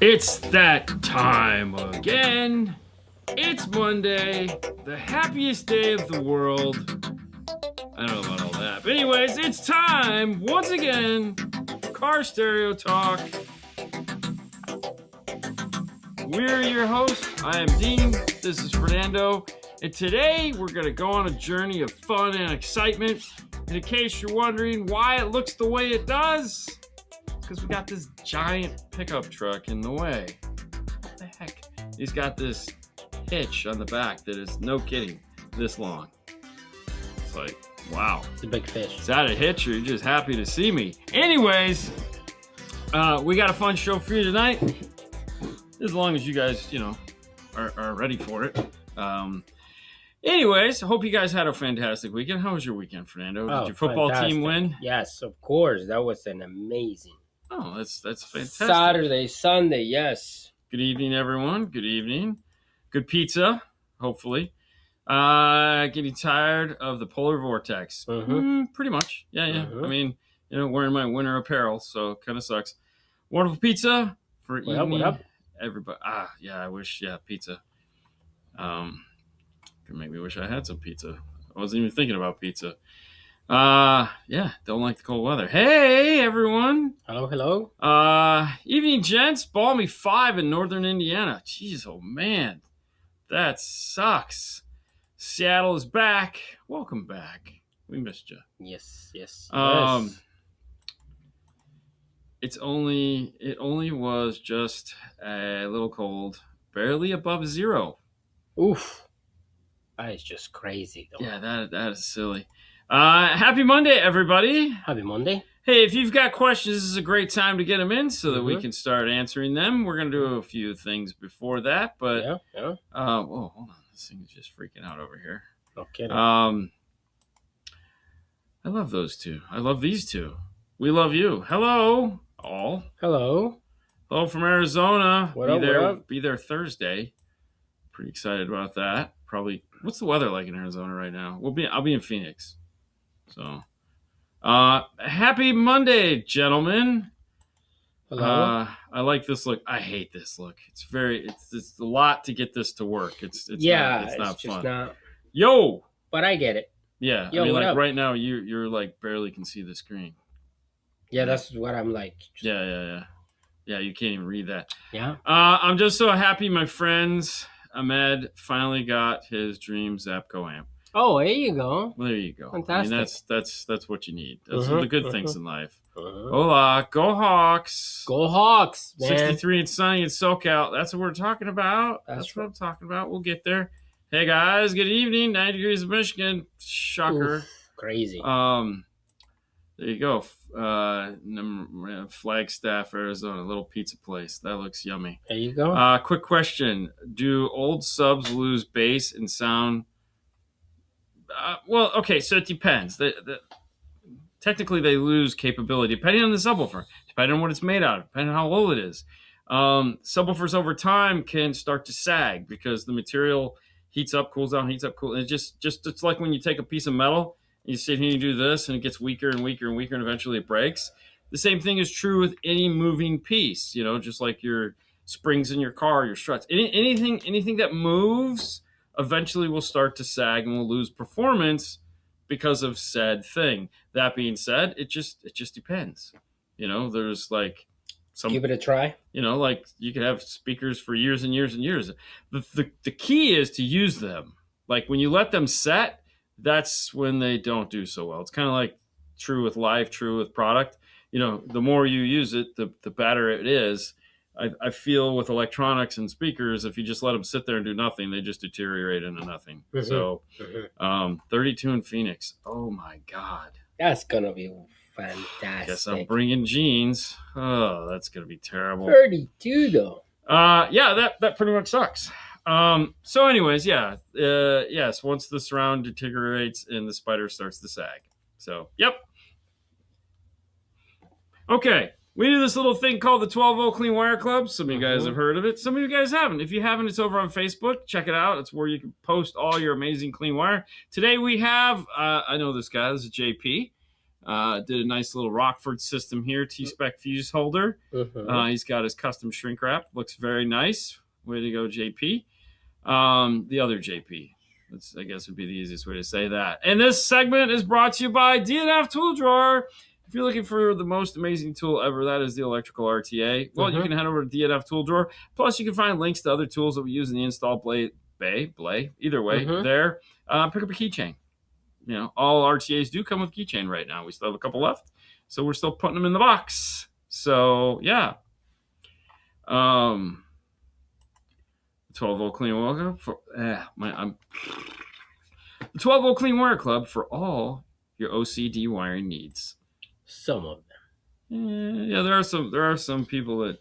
It's that time again. It's Monday, the happiest day of the world. I don't know about all that. But anyways, it's time, once again, for Car Stereo Talk. We're your hosts. I am Dean. This is Fernando. And today, we're going to go on a journey of fun and excitement. And in case you're wondering why it looks the way it does, because we got this giant pickup truck in the way. What the heck? He's got this hitch on the back that is, no kidding, this long. It's like, wow. It's a big fish. Is that a hitch or you're just happy to see me? Anyways, we got a fun show for you tonight. As long as you guys, are ready for it. Anyways, I hope you guys had a fantastic weekend. How was your weekend, Fernando? Did your football team win? Yes, of course. That was an amazing. Oh, that's fantastic. Saturday, Sunday, yes. Good evening, everyone. Good evening. Good pizza, hopefully. Getting tired of the polar vortex. Pretty much. Yeah. I mean, wearing my winter apparel, so kind of sucks. Wonderful pizza for evening. What up? Everybody. I wish, pizza. Could make me wish I had some pizza. I wasn't even thinking about pizza. Don't like the cold weather. Hey, everyone. Hello. Evening, gents. Balmy 5 in northern Indiana. Jeez, oh man. That sucks. Seattle is back. Welcome back. We missed you. Yes. It only was just a little cold. Barely above zero. Oof. That is just crazy, though. Yeah, that is silly. Happy Monday, everybody. Happy Monday. Hey, if you've got questions, this is a great time to get them in so that we can start answering them. We're going to do a few things before that, but... Yeah. Hold on. This thing is just freaking out over here. Okay. I love those two. I love these two. We love you. Hello, all. Hello from Arizona. What up? Be there Thursday. Pretty excited about that. Probably. What's the weather like in Arizona right now? I'll be in Phoenix. So, happy Monday, gentlemen. Hello. I like this look. I hate this look. It's a lot to get this to work. It's not just fun. Not... Yo. But I get it. Yeah. Yo, I mean, what like up? right now, you're like barely can see the screen. Yeah, that's what I'm like. Yeah. Yeah, you can't even read that. Yeah. I'm just so happy my friends Ahmed finally got his dream Zapco amp. Oh, there you go. Well, there you go. Fantastic. I mean, that's what you need. That's the good things in life. Uh-huh. Hola, go Hawks. Go Hawks, man. 63 and sunny in SoCal. That's what we're talking about. That's what I'm talking about. We'll get there. Hey, guys. Good evening. 90 degrees of Michigan. Shocker. Oof, crazy. There you go. Flagstaff, Arizona. Little pizza place. That looks yummy. There you go. Quick question. Do old subs lose bass and sound? Well, okay, so it depends. Technically, they lose capability depending on the subwoofer, depending on what it's made out of, depending on how old it is. Subwoofers over time can start to sag because the material heats up, cools down, heats up, cools. It's like when you take a piece of metal, you sit here and you do this, and it gets weaker and weaker and weaker, and eventually it breaks. The same thing is true with any moving piece. Just like your springs in your car, your struts, anything that moves eventually will start to sag and will lose performance because of said thing. That being said, it just depends. There's like some. Give it a try. Like you could have speakers for years and years and years. The key is to use them. Like when you let them set, that's when they don't do so well. It's kind of like true with live, true with product. The more you use it, the better it is. I feel with electronics and speakers, if you just let them sit there and do nothing, they just deteriorate into nothing. Mm-hmm. So, 32 in Phoenix. Oh my God. That's gonna be fantastic. Guess I'm bringing jeans. Oh, that's gonna be terrible. 32 though. That pretty much sucks. So anyways, yes, once the surround deteriorates and the spider starts to sag. So, yep. Okay. We do this little thing called the 12-volt Clean Wire Club. Some of you guys have heard of it. Some of you guys haven't. If you haven't, it's over on Facebook. Check it out. It's where you can post all your amazing clean wire. Today we have, I know this guy. This is JP. Did a nice little Rockford system here, T-Spec fuse holder. He's got his custom shrink wrap. Looks very nice. Way to go, JP. The other JP. That's, I guess, would be the easiest way to say that. And this segment is brought to you by DNF Tool Drawer. If you're looking for the most amazing tool ever, that is the electrical RTA. Well, you can head over to DNF Tool Drawer. Plus, you can find links to other tools that we use in the install blade, either way, there. Pick up a keychain. You know, all RTAs do come with keychain right now. We still have a couple left, so we're still putting them in the box. So, yeah. 12-volt clean wire club for the 12-volt clean wire club for all your OCD wiring needs. Some of them. Yeah, there are some people that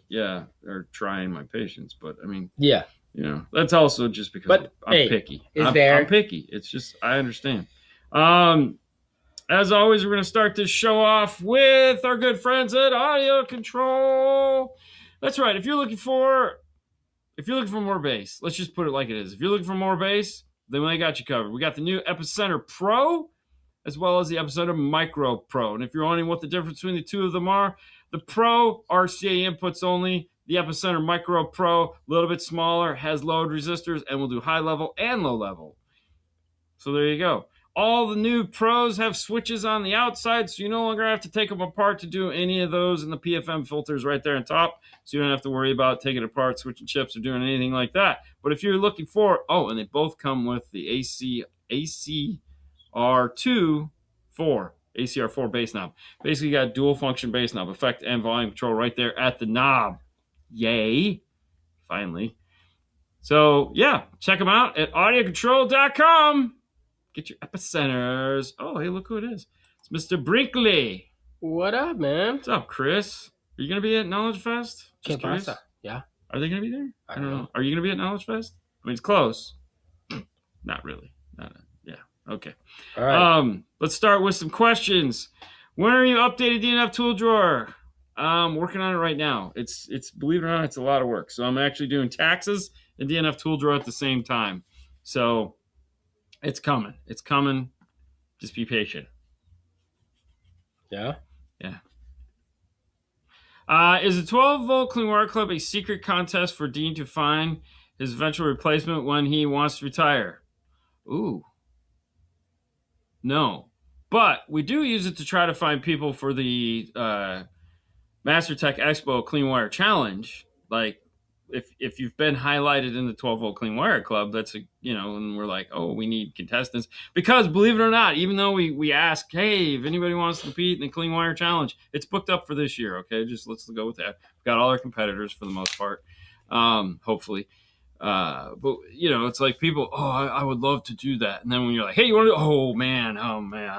are trying my patience, but I mean, yeah, you know, that's also just because I'm picky. I'm picky. It's just, I understand. As always, we're going to start this show off with our good friends at Audio Control. That's right. If you're looking for more bass, let's just put it like it is. If you're looking for more bass, then we got you covered. We got the new Epicenter Pro, as well as the Epicenter Micro Pro. And if you're wondering what the difference between the two of them are, the Pro, RCA inputs only. The Epicenter Micro Pro, a little bit smaller, has load resistors, and will do high level and low level. So there you go. All the new Pros have switches on the outside, so you no longer have to take them apart to do any of those, and the PFM filters right there on top, so you don't have to worry about taking it apart, switching chips, or doing anything like that. But if you're looking for, and they both come with the ACR4 bass knob. Basically, you got dual function bass knob, effect and volume control right there at the knob. Yay. Finally. So, yeah, check them out at audiocontrol.com. Get your Epicenters. Oh, hey, look who it is. It's Mr. Brinkley. What up, man? What's up, Chris? Are you going to be at Knowledge Fest? Just curious. Yeah. Are they going to be there? I don't know. Are you going to be at Knowledge Fest? I mean, it's close. Not really. Yeah. Okay. All right. Let's start with some questions. When are you updated DNF tool drawer? I'm working on it right now. It's believe it or not, it's a lot of work. So I'm actually doing taxes and DNF tool drawer at the same time. So it's coming. It's coming. Just be patient. Yeah? Yeah. Is the 12-volt Clean Wire Club a secret contest for Dean to find his eventual replacement when he wants to retire? Ooh. No. But we do use it to try to find people for the Master Tech Expo Clean Wire Challenge. Like, if you've been highlighted in the 12-volt Clean Wire Club, that's and we're like, we need contestants. Because believe it or not, even though we ask, hey, if anybody wants to compete in the Clean Wire Challenge, it's booked up for this year, okay? Just let's go with that. We've got all our competitors for the most part, hopefully. But, it's like people, I would love to do that. And then when you're like, hey, you want to do, oh, man, I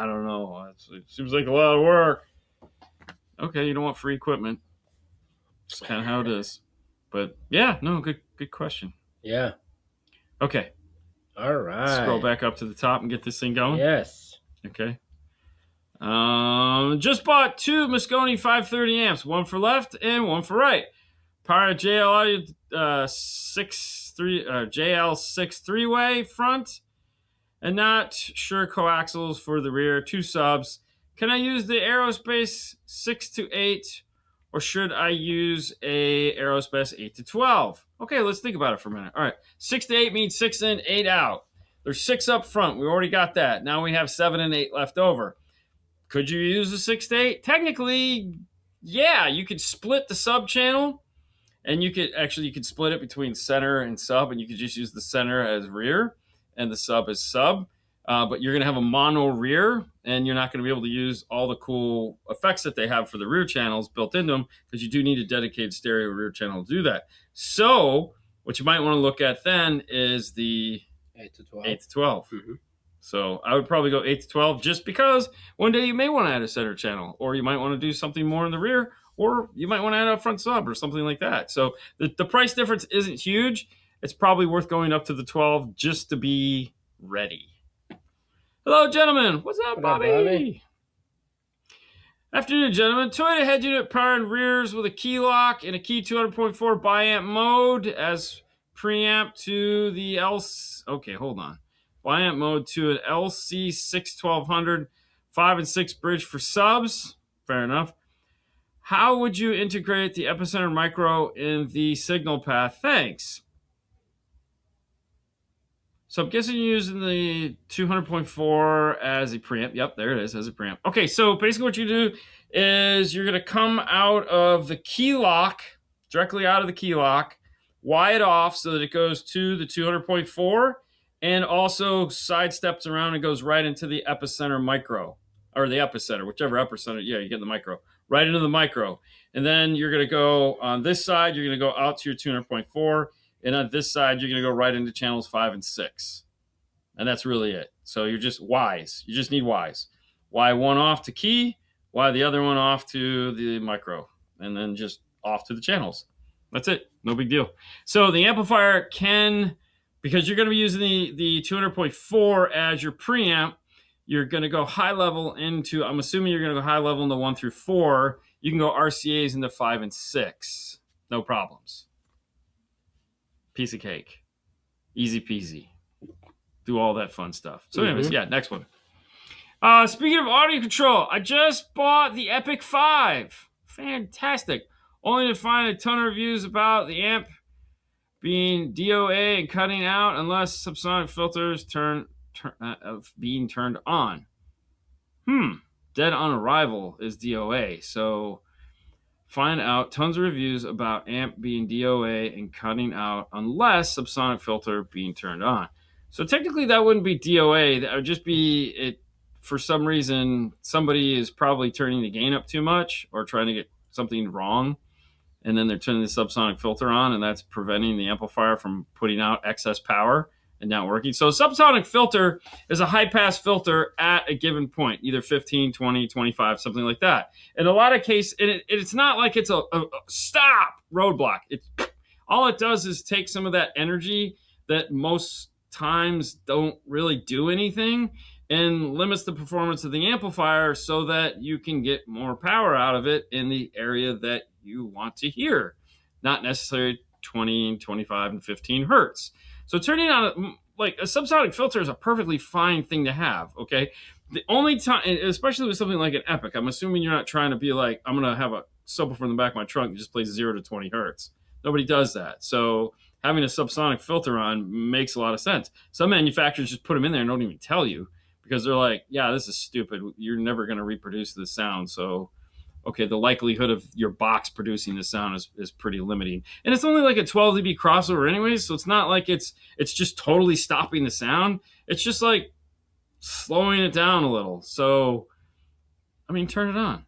don't know. It seems like a lot of work. Okay, you don't want free equipment. It's kind of how it is. But yeah, no, good question. Yeah. Okay. All right. Scroll back up to the top and get this thing going. Yes. Okay. Just bought 2 Moscone 530 amps, one for left and one for right. Power JL Audio JL6 3-way front, and not sure coaxials for the rear. 2 subs. Can I use the Aerospace 6 to 8? Or should I use a Aerospace 8 to 12? Okay, let's think about it for a minute. All right, 6 to 8 means 6 in, 8 out. There's 6 up front. We already got that. Now we have 7 and 8 left over. Could you use a 6 to 8? Technically, yeah. You could split the sub channel, and you could split it between center and sub, and you could just use the center as rear and the sub as sub. But you're going to have a mono rear, and you're not going to be able to use all the cool effects that they have for the rear channels built into them, because you do need a dedicated stereo rear channel to do that. So what you might want to look at then is the 8 to 12. 8 to 12. Mm-hmm. So I would probably go 8 to 12, just because one day you may want to add a center channel, or you might want to do something more in the rear, or you might want to add a front sub or something like that. So the price difference isn't huge. It's probably worth going up to the 12 just to be ready. Hello, gentlemen. What's up, Bobby? Afternoon, gentlemen. Toyota head unit power and rears with a key lock and a key 200.4 biamp mode as preamp to the Okay, hold on. Biamp mode to an LC6 1200 5 and 6 bridge for subs. Fair enough. How would you integrate the epicenter micro in the signal path? Thanks. So I'm guessing you're using the 200.4 as a preamp. Yep, there it is, as a preamp. Okay, so basically what you do is you're going to come out of the key lock, directly out of the key lock, Y it off so that it goes to the 200.4 and also sidesteps around and goes right into the epicenter micro, or the epicenter, whichever epicenter. Yeah, you get the micro. Right into the micro. And then you're going to go on this side, you're going to go out to your 200.4. And on this side, you're going to go right into channels 5 and 6. And that's really it. So you're just Ys. You just need Ys. Y one off to key, Y the other one off to the micro. And then just off to the channels. That's it. No big deal. So the amplifier can, because you're going to be using the 200.4 as your preamp, you're going to go high level into, I'm assuming you're going to go high level into 1 through 4. You can go RCAs into 5 and 6. No problems. Piece of cake. Easy peasy. Do all that fun stuff. So anyways, yeah, next one. Speaking of audio control, I just bought the Epic 5. Fantastic. Only to find a ton of reviews about the amp being DOA and cutting out unless subsonic filters being turned on. Dead on arrival is DOA. So find out tons of reviews about amp being DOA and cutting out unless subsonic filter being turned on. So technically that wouldn't be DOA. That would just be it. For some reason, somebody is probably turning the gain up too much or trying to get something wrong. And then they're turning the subsonic filter on, and that's preventing the amplifier from putting out excess power and not working. So a subsonic filter is a high-pass filter at a given point, either 15, 20, 25, something like that. In a lot of cases, it's not like it's a stop roadblock. All it does is take some of that energy that most times don't really do anything and limits the performance of the amplifier so that you can get more power out of it in the area that you want to hear, not necessarily 20, 25, and 15 hertz. So turning on like a subsonic filter is a perfectly fine thing to have, okay? The only time, especially with something like an Epic, I'm assuming you're not trying to be like, I'm going to have a subwoofer in the back of my trunk that just plays 0 to 20 hertz. Nobody does that. So having a subsonic filter on makes a lot of sense. Some manufacturers just put them in there and don't even tell you because they're like, yeah, this is stupid. You're never going to reproduce this sound. So okay, the likelihood of your box producing the sound is pretty limiting. And it's only like a 12 dB crossover anyways, so it's not like it's just totally stopping the sound. It's just like slowing it down a little. So, I mean, turn it on.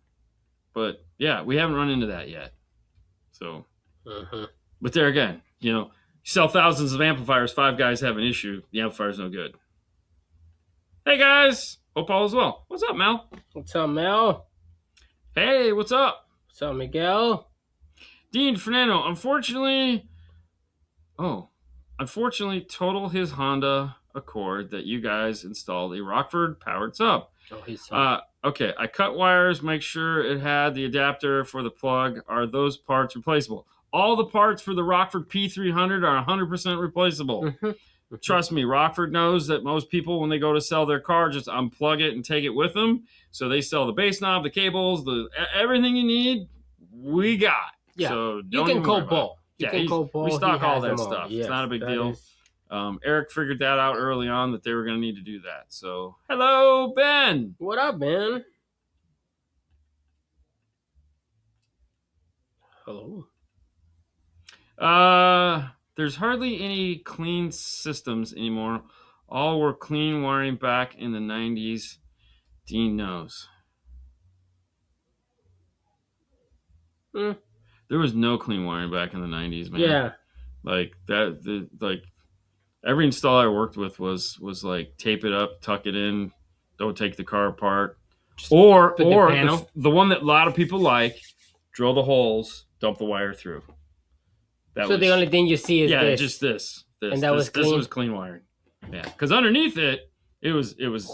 But yeah, we haven't run into that yet. So, but there again, you sell thousands of amplifiers, 5 guys have an issue, the amplifier's no good. Hey guys, hope all is well. What's up, Mel? What's up, Mel? Hey, what's up? What's up, Miguel? Dean Fernando, unfortunately, total his Honda Accord that you guys installed a Rockford powered sub. Okay, I cut wires, make sure it had the adapter for the plug. Are those parts replaceable? All the parts for the Rockford P300 are 100% replaceable. Trust me, Rockford knows that most people, when they go to sell their car, just unplug it and take it with them. So they sell the bass knob, the cables, everything you need, we got. Yeah, so you can call Paul. We stock all that stuff. Yes, it's not a big deal. Eric figured that out early on that they were going to need to do that. So, hello, Ben. What up, Ben? Hello. There's hardly any clean systems anymore. All were clean wiring back in the 90s. Dean knows. There was no clean wiring back in the 90s, man. Yeah. Like that, every installer I worked with was like tape it up, tuck it in, don't take the car apart. Or the one that a lot of people like, drill the holes, dump the wire through. The only thing you see is this. Just this. And that was clean? This was clean wiring. Yeah, because underneath it was it was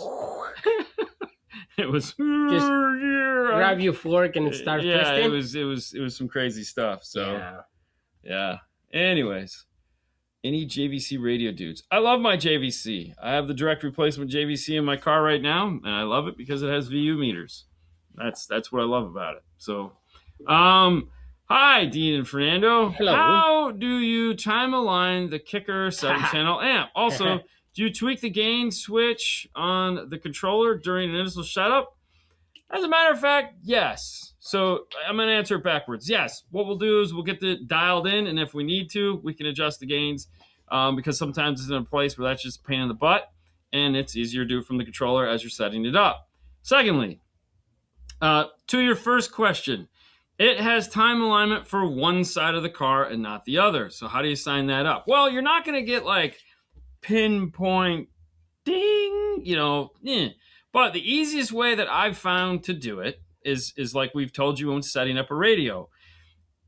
just grab your fork and start twisting. Yeah, it was some crazy stuff. So yeah. Anyways, Any JVC radio dudes? I love my JVC. I have the direct replacement JVC in my car right now, and I love it because it has VU meters. That's what I love about it. So, hi, Dean and Fernando. Hello. How do you time align the kicker 7-channel amp? Also, do you tweak the gain switch on the controller during an initial setup? As a matter of fact, yes. So I'm going to answer it backwards. Yes. What we'll do is we'll get it dialed in, and if we need to, we can adjust the gains because sometimes it's in a place where that's just a pain in the butt, and it's easier to do from the controller as you're setting it up. Secondly, to your first question, it has time alignment for one side of the car and not the other. So how do you sign that up? Well, you're not going to get like pinpoint ding, But the easiest way that I've found to do it is like we've told you when setting up a radio.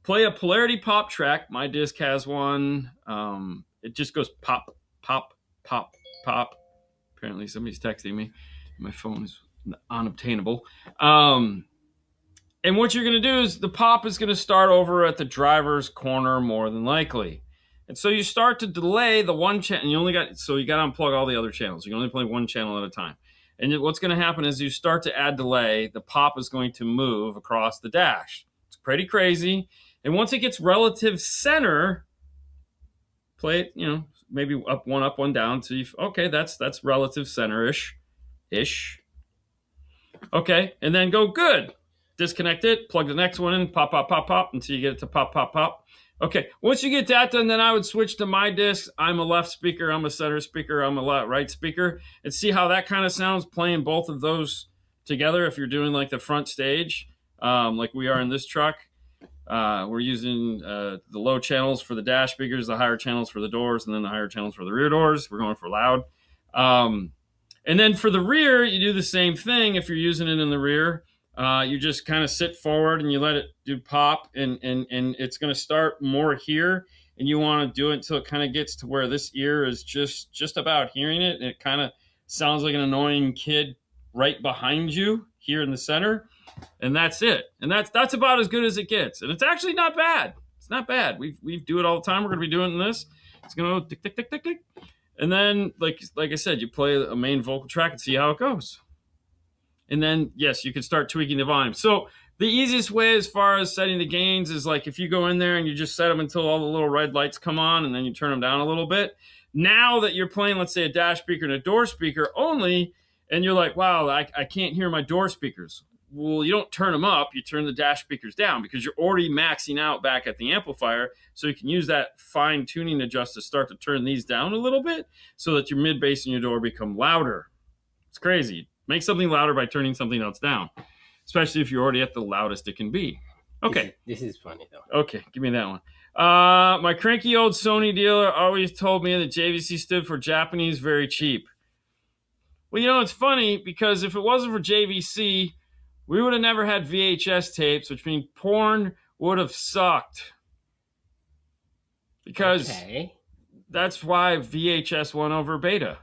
Play a polarity pop track. My disc has one. It just goes pop, pop, pop, pop. Apparently somebody's texting me. My phone is unobtainable. And what you're going to do is the pop is going to start over at the driver's corner more than likely. And so you start to delay the one channel. You got to unplug all the other channels. You can only play one channel at a time. And what's going to happen is you start to add delay, the pop is going to move across the dash. It's pretty crazy. And once it gets relative center, play it, maybe up, one down. So okay, that's relative center-ish. Okay, and then go good. Disconnect it, plug the next one in, pop, pop, pop, pop, until you get it to pop, pop, pop. Okay, once you get that done, then I would switch to my disc. I'm a left speaker, I'm a center speaker, I'm a right speaker, and see how that kind of sounds playing both of those together if you're doing like the front stage, like we are in this truck. We're using the low channels for the dash speakers, the higher channels for the doors, and then the higher channels for the rear doors. We're going for loud. And then for the rear, you do the same thing if you're using it in the rear. You just kind of sit forward and you let it do pop, and it's going to start more here, and you want to do it until it kind of gets to where this ear is just about hearing it, and it kind of sounds like an annoying kid right behind you here in the center, and that's it. And that's about as good as it gets, and it's actually not bad. It's not bad. We do it all the time. We're going to be doing this. It's going to go tick tick tick tick tick, and then like I said, you play a main vocal track and see how it goes. And then, yes, you can start tweaking the volume. So the easiest way as far as setting the gains is like if you go in there and you just set them until all the little red lights come on, and then you turn them down a little bit. Now that you're playing, let's say, a dash speaker and a door speaker only, and you're like, wow, I can't hear my door speakers. Well, you don't turn them up. You turn the dash speakers down because you're already maxing out back at the amplifier. So you can use that fine-tuning adjust to start to turn these down a little bit so that your mid-bass and your door become louder. It's crazy. Make something louder by turning something else down, especially if you're already at the loudest it can be. Okay. This is funny, though. Okay, give me that one. My cranky old Sony dealer always told me that JVC stood for Japanese very cheap. Well, it's funny because if it wasn't for JVC, we would have never had VHS tapes, which means porn would have sucked. Because that's why VHS won over Beta.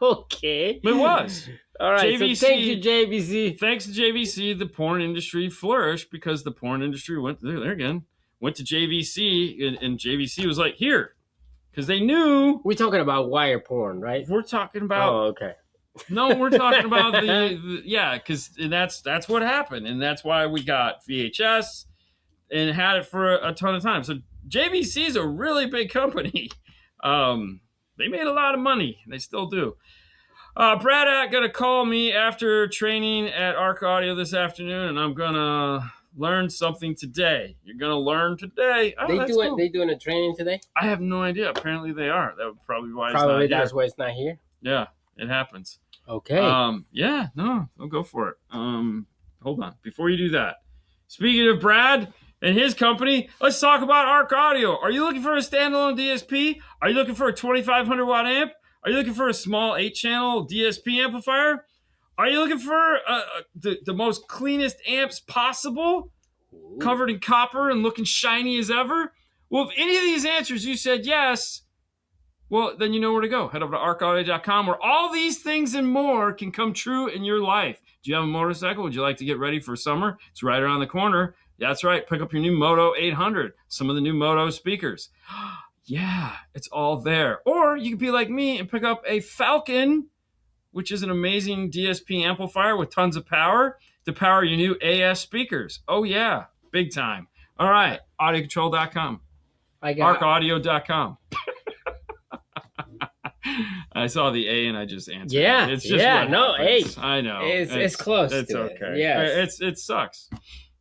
Okay. It was. All right. JVC, so thank you, JVC. Thanks to JVC, the porn industry flourished because the porn industry went to JVC, and JVC was like, here. Because they knew. We're talking about wire porn, right? We're talking about. Oh, okay. No, we're talking about because that's what happened. And that's why we got VHS and had it for a ton of time. So JVC is a really big company. They made a lot of money. They still do. Brad going to call me after training at Arc Audio this afternoon, and I'm going to learn something today. You're going to learn today. Oh, they doing a training today? I have no idea. Apparently they are. That would probably why probably it's not that's why it's not here. Yeah, it happens. Okay. Yeah, no, I'll go for it. Hold on. Before you do that, speaking of Brad and his company, let's talk about Arc Audio. Are you looking for a standalone DSP? Are you looking for a 2,500 watt amp? Are you looking for a small 8-channel DSP amplifier? Are you looking for the most cleanest amps possible, covered in copper and looking shiny as ever? Well, if any of these answers you said yes, well, then you know where to go. Head over to arcaudio.com where all these things and more can come true in your life. Do you have a motorcycle? Would you like to get ready for summer? It's right around the corner. That's right. Pick up your new Moto 800. Some of the new Moto speakers. Yeah, it's all there. Or you could be like me and pick up a Falcon, which is an amazing DSP amplifier with tons of power to power your new AS speakers. Oh, yeah, big time. All right, audiocontrol.com, arcaudio.com. I saw the A and I just answered. Yeah, it's just no, happens. A. I know. It's close. It's to okay. It. Yes. It sucks.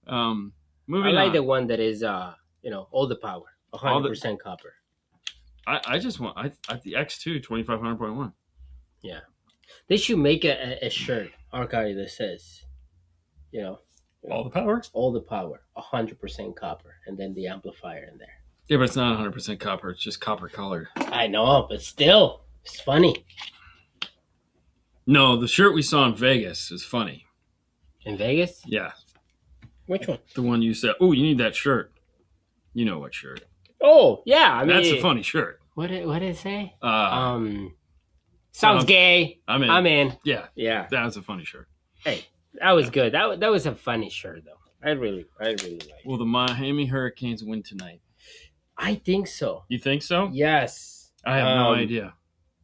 Moving I like on. the one that is, all the power, 100% copper. I just want the X2 2500.1. Yeah, they should make a shirt, Arcade, that says, All the power. all the power, 100% copper, and then the amplifier in there. Yeah, but it's not 100% copper. It's just copper colored. I know, but still, it's funny. No, the shirt we saw in Vegas is funny. In Vegas? Yeah, Which one? the one you said. Oh, you need that shirt. You know what shirt? Oh, yeah. I mean, That's a funny shirt. What did it say? Sounds gay. I'm in. I'm in. Yeah, Yeah. that's a funny shirt. Hey, that was good. That was a funny shirt, though. I really like it. Will the Miami Hurricanes win tonight? I think so. You think so? Yes. I have no idea,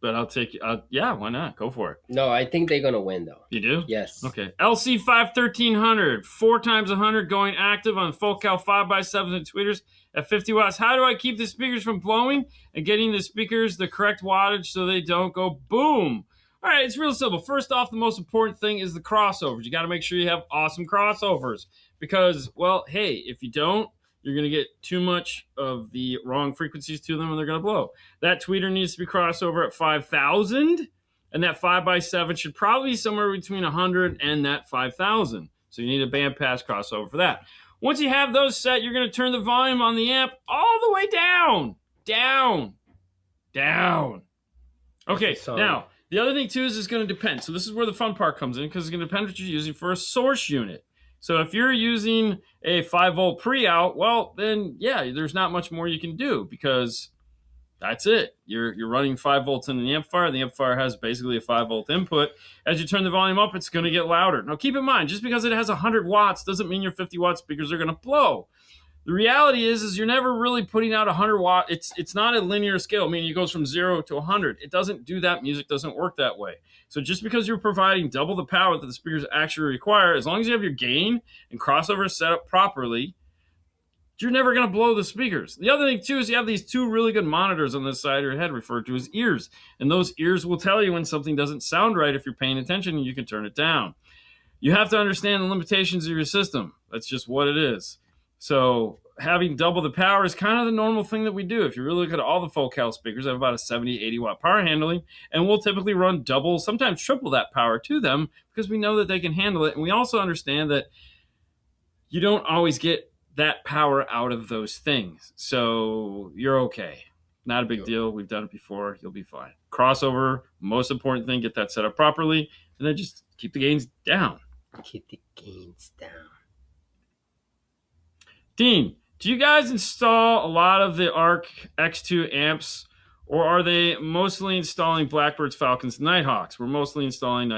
but I'll take it. Yeah, why not? Go for it. No, I think they're gonna win, though. You do? Yes. Okay. LC5 1300, 4 times 100 going active on full cal 5x7s and tweeters at 50 watts. How do I keep the speakers from blowing and getting the speakers the correct wattage so they don't go boom? All right, it's real simple. First off, the most important thing is the crossovers. You got to make sure you have awesome crossovers because, well, hey, if you don't, you're going to get too much of the wrong frequencies to them and they're going to blow. That tweeter needs to be crossover at 5,000, and that 5x7 should probably be somewhere between 100 and that 5,000. So you need a bandpass crossover for that. Once you have those set, you're going to turn the volume on the amp all the way down. Okay, now, the other thing, too, is it's going to depend. So this is where the fun part comes in because it's going to depend what you're using for a source unit. So if you're using a 5-volt pre-out, well, then, yeah, there's not much more you can do because that's it. You're running 5 volts into the amplifier. The amplifier has basically a 5-volt input. As you turn the volume up, it's going to get louder. Now, keep in mind, just because it has 100 watts doesn't mean your 50-watt speakers are going to blow. The reality is you're never really putting out 100 watt. It's not a linear scale, meaning it goes from 0 to 100. It doesn't do that. Music doesn't work that way. So just because you're providing double the power that the speakers actually require, as long as you have your gain and crossover set up properly, you're never going to blow the speakers. The other thing, too, is you have these 2 really good monitors on this side of your head referred to as ears. And those ears will tell you when something doesn't sound right if you're paying attention, and you can turn it down. You have to understand the limitations of your system. That's just what it is. So having double the power is kind of the normal thing that we do. If you really look at all the full cal speakers, they have about a 70, 80 watt power handling, and we'll typically run double, sometimes triple that power to them because we know that they can handle it. And we also understand that you don't always get that power out of those things. So you're okay. Not a big deal. We've done it before. You'll be fine. Crossover, most important thing, get that set up properly, and then just keep the gains down. Keep the gains down. Dean, do you guys install a lot of the ARC X2 amps, or are they mostly installing Blackbirds, Falcons, Nighthawks? We're mostly installing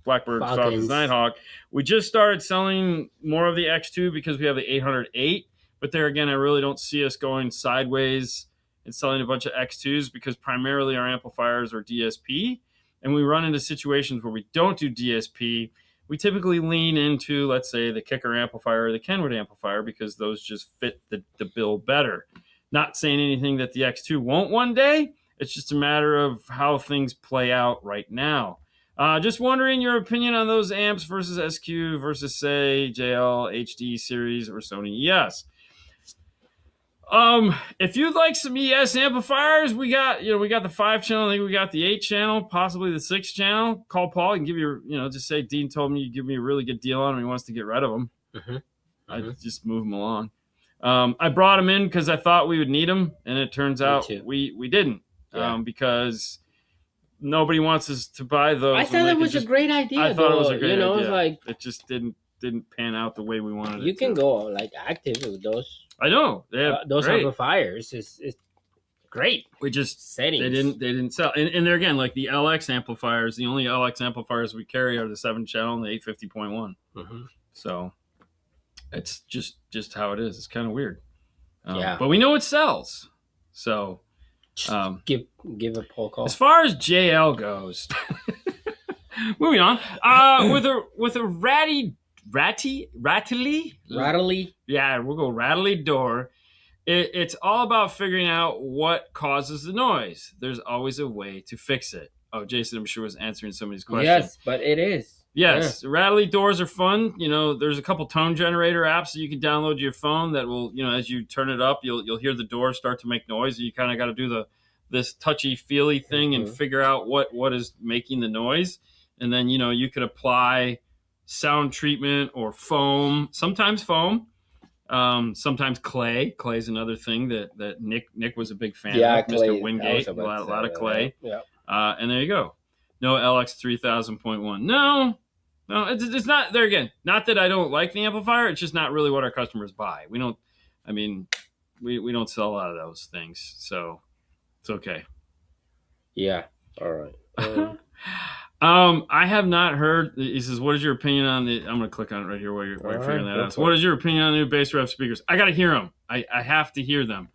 Blackbirds, Falcons, Nighthawk. We just started selling more of the X2 because we have the 808, but there again, I really don't see us going sideways and selling a bunch of X2s because primarily our amplifiers are DSP, and we run into situations where we don't do DSP. We typically lean into, let's say, the Kicker amplifier or the Kenwood amplifier because those just fit the bill better. Not saying anything that the X2 won't one day. It's just a matter of how things play out right now. Just wondering your opinion on those amps versus SQ versus, say, JL, HD series, or Sony ES. If you'd like some ES amplifiers, we got the 5-channel, I think we got the 8-channel, possibly the 6-channel. Call Paul and give you, just say Dean told me you'd give me a really good deal on them. He wants to get rid of them. I just move them along. I brought them in because I thought we would need them, and it turns out we didn't because nobody wants us to buy those. I thought that was a great idea. I thought it was a great idea. It's like it just didn't pan out the way we wanted it to. You can go like active with those. I know those amplifiers is great. We just settings. They didn't sell, and they're again like the LX amplifiers. The only LX amplifiers we carry are the 7-channel and the 850.1. So It's just how it is. It's kind of weird. Yeah. But we know it sells. So give a Paul call. as far as JL goes, moving on. With a rattly. Yeah, we'll go rattly door. It's all about figuring out what causes the noise. There's always a way to fix it. Oh, Jason, I'm sure was answering somebody's question. Yes, but it is. Yes, yeah. Rattly doors are fun. You know, there's a couple tone generator apps that you can download to your phone that will, you know, as you turn it up, you'll hear the door start to make noise. And you kind of got to do this touchy feely thing and figure out what is making the noise. And then, you know, you could apply sound treatment or foam, sometimes foam. Sometimes clay. Clay is another thing that Nick was a big fan of. Clay, Mr. Wingate, a lot of clay. Yeah. And there you go. No LX 3000.1. No, it's not there again. Not that I don't like the amplifier. It's just not really what our customers buy. We don't sell a lot of those things, so it's okay. Yeah. All right. I have not heard. He says, "What is your opinion on the?" I'm going to click on it right here while you're figuring that out. So what is your opinion on the new Bass Rev speakers? I got to hear them. I have to hear them.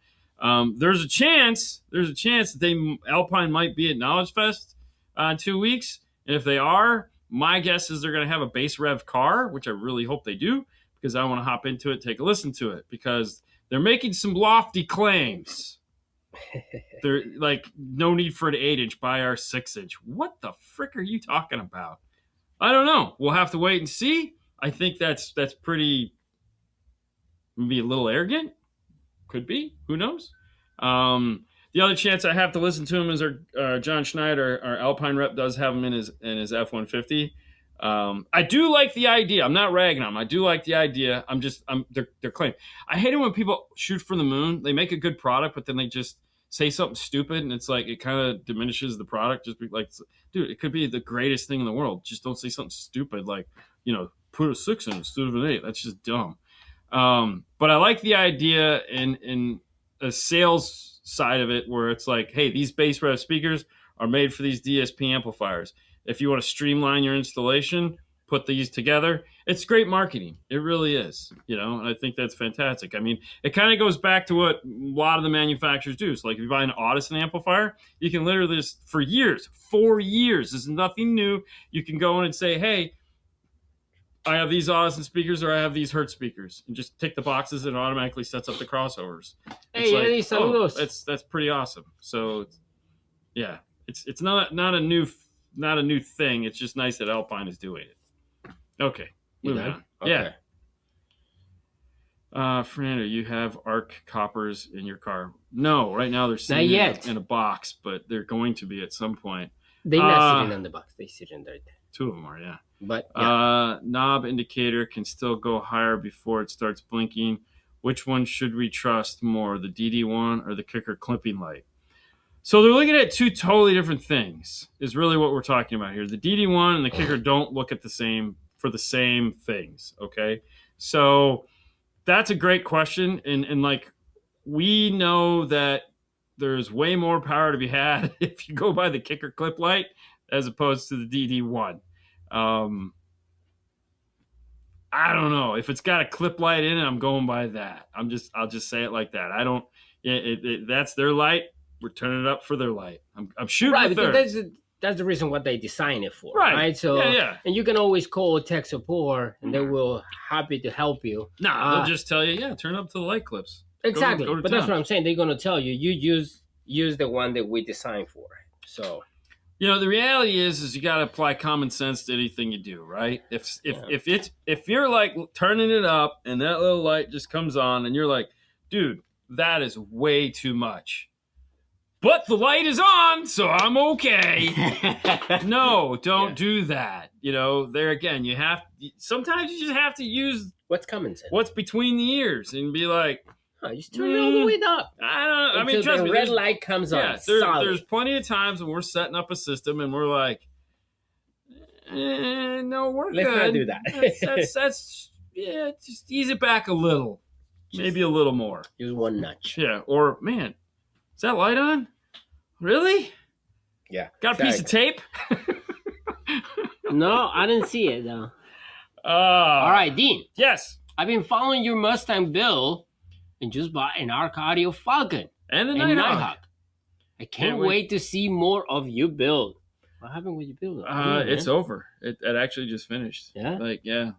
There's a chance that Alpine might be at Knowledge Fest in 2 weeks, and if they are, my guess is they're going to have a Bass Rev car, which I really hope they do, because I want to hop into it, take a listen to it, because they're making some lofty claims. They're like, no need for an 8-inch, buy our 6-inch. What the frick are you talking about? I don't know. We'll have to wait and see. I think that's pretty, maybe a little arrogant. Could be. Who knows? The other chance I have to listen to him is our John Schneider, our Alpine rep, does have him in his F-150. I do like the idea. I'm not ragging on him. I do like the idea. They're claiming. I hate it when people shoot for the moon. They make a good product, but then they just say something stupid, and it's like it kind of diminishes the product. Just be like, dude, it could be the greatest thing in the world. Just don't say something stupid like, you know, put a 6 in instead of an 8. That's just dumb. But I like the idea in a sales side of it where it's like, hey, these Bass Rev speakers are made for these DSP amplifiers. If you want to streamline your installation, put these together. It's great marketing. It really is, you know, and I think that's fantastic. I mean, it kind of goes back to what a lot of the manufacturers do. So like if you buy an Audison amplifier, you can literally just, for years, 4 years, this is nothing new. You can go in and say, hey, I have these Audison speakers or I have these Hertz speakers, and just tick the boxes and it automatically sets up the crossovers. Hey, that's pretty awesome. So yeah, it's not a new thing. It's just nice that Alpine is doing it. Okay, moving on. Okay. Yeah. Fernando, you have arc coppers in your car? No, right now they're sitting in a box, but they're going to be at some point. They're not sitting in the box. They sit in there. 2 of them are, yeah. But yeah. Knob indicator can still go higher before it starts blinking. Which one should we trust more, the DD1 or the kicker clipping light? So they're looking at two totally different things, is really what we're talking about here. The DD1 and the kicker don't look at the same things, okay? So that's a great question. And like, we know that there's way more power to be had if you go by the kicker clip light as opposed to the DD1. I don't know. If it's got a clip light in it, I'm going by that. I'll just say it like that. I don't, that's their light. We're turning it up for their light. I'm shooting right, with because that's the reason what they design it for, right? So, and you can always call tech support, and they will happy to help you. No, they'll just tell you, turn up to the light clips. Exactly, go to but town. That's what I'm saying. They're gonna tell you, use the one that we designed for. So, the reality is you got to apply common sense to anything you do, right? If you're like turning it up and that little light just comes on, and you're like, dude, that is way too much. But the light is on, so I'm okay. No, don't do that. There again, sometimes you just have to use what's common sense, what's between the ears, and be like, just turn it all the way up. I don't know. I mean, trust me, red light comes on. There's plenty of times when we're setting up a system and we're like, no, we're Let's good. not do that. That's just ease it back a little, maybe a little more. Use one notch. Yeah, or man. Is that light on? Really? Yeah. Got a piece of tape? No, I didn't see it though. All right, Dean. Yes. I've been following your Mustang build and just bought an Arc Audio Falcon and the Nighthawk. I can't wait to see more of your build. What happened with your build? It's over. It actually just finished. Yeah.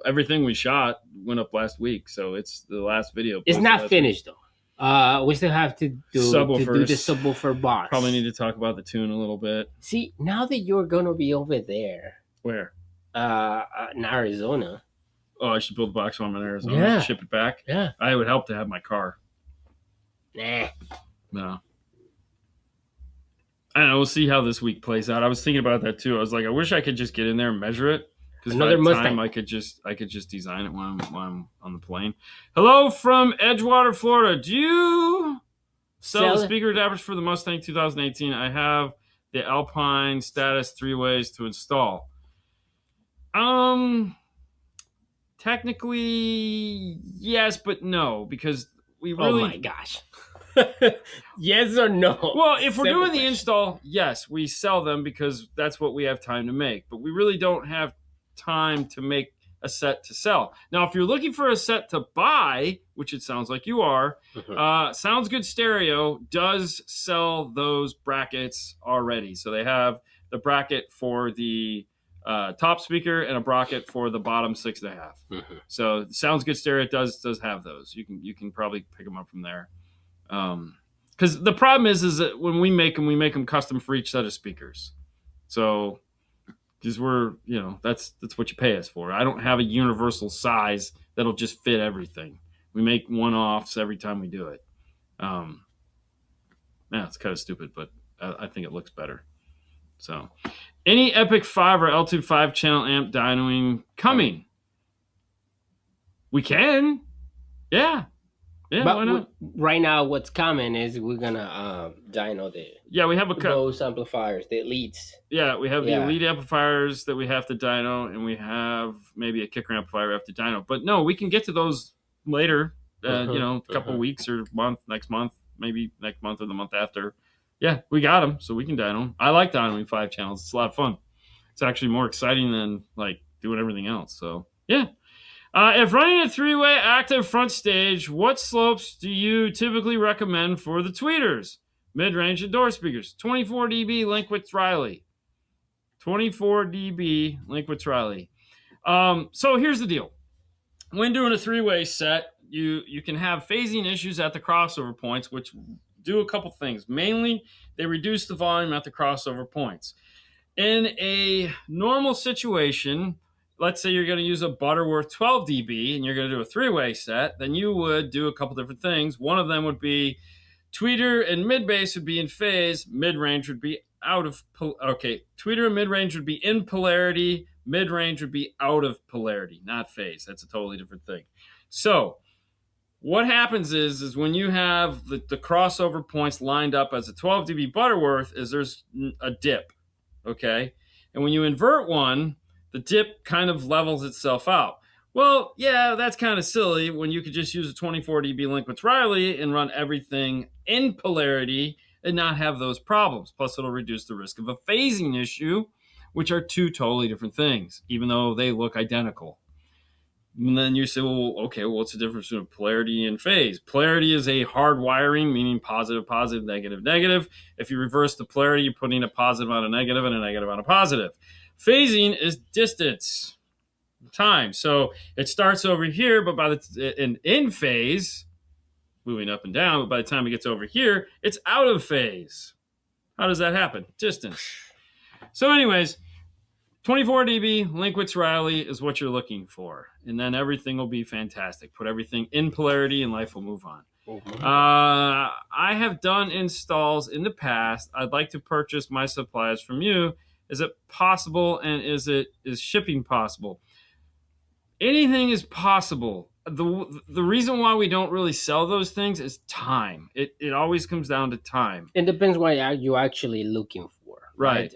Everything we shot went up last week, so it's the last video. It's not finished though. We still have to do the subwoofer box. Probably need to talk about the tune a little bit. See, now that you're gonna be over there. Where? In Arizona. Oh, I should build a box farm in Arizona. Yeah. Ship it back. Yeah. I would help to have my car. Nah. No. I don't know. We'll see how this week plays out. I was thinking about that too. I was like, I wish I could just get in there and measure it. Because by the time I could just design it when I'm on the plane. Hello from Edgewater, Florida. Do you sell the speaker adapters for the Mustang 2018? I have the Alpine Status 3-ways to install. Technically, yes, but no, because we really. Oh my gosh. Yes or no? Well, if we're doing the install, yes, we sell them because that's what we have time to make. But we really don't have time to make a set to sell. Now, if you're looking for a set to buy, which it sounds like you are, Sounds Good Stereo does sell those brackets already. So they have the bracket for the top speaker and a bracket for the bottom 6.5. So Sounds Good Stereo does have those. You can probably pick them up from there. Because the problem is that when we make them custom for each set of speakers. So, because we're, that's what you pay us for. I don't have a universal size that'll just fit everything. We make one-offs every time we do it. It's kind of stupid, but I think it looks better. So, any Epic 5 or L2 5-channel amp dynoing coming? We can. Yeah. Yeah, but why not? Right now, what's coming is we're gonna dyno we have those amplifiers, the elites. Yeah, we have the elite amplifiers that we have to dyno, and we have maybe a kicker amplifier we have to dyno. But no, we can get to those later. A couple weeks or next month, maybe next month or the month after. Yeah, we got them, so we can dyno them. I like dynoing 5 channels. It's a lot of fun. It's actually more exciting than like doing everything else. So yeah. If running a 3-way active front stage, what slopes do you typically recommend for the tweeters? Mid-range and door speakers. 24 dB Linkwitz Riley. 24 dB Linkwitz Riley. So here's the deal. When doing a 3-way set, you can have phasing issues at the crossover points, which do a couple things. Mainly, they reduce the volume at the crossover points. In a normal situation, let's say you're going to use a Butterworth 12 dB and you're going to do a 3-way set, then you would do a couple different things. One of them would be tweeter and mid-bass would be in phase, mid-range would be out of tweeter and mid-range would be in polarity, mid-range would be out of polarity, not phase. That's a totally different thing. So what happens is when you have the crossover points lined up as a 12 dB Butterworth, is there's a dip, okay? And when you invert one, the dip kind of levels itself out. Well, yeah, that's kind of silly when you could just use a 24 dB Linkwitz Riley and run everything in polarity and not have those problems. Plus, it'll reduce the risk of a phasing issue, which are two totally different things, even though they look identical. And then you say, well, okay, what's the difference between polarity and phase? Polarity is a hard wiring, meaning positive, positive, negative, negative. If you reverse the polarity, you're putting a positive on a negative and a negative on a positive. Phasing is distance, time. So it starts over here, but in phase, moving up and down, but by the time it gets over here, it's out of phase. How does that happen? Distance. So anyways, 24 dB Linkwitz Riley is what you're looking for. And then everything will be fantastic. Put everything in polarity and life will move on. I have done installs in the past. I'd like to purchase my supplies from you. Is it possible, and is shipping possible? Anything is possible. The reason why we don't really sell those things is time. It always comes down to time. It depends what you're actually looking for. Right.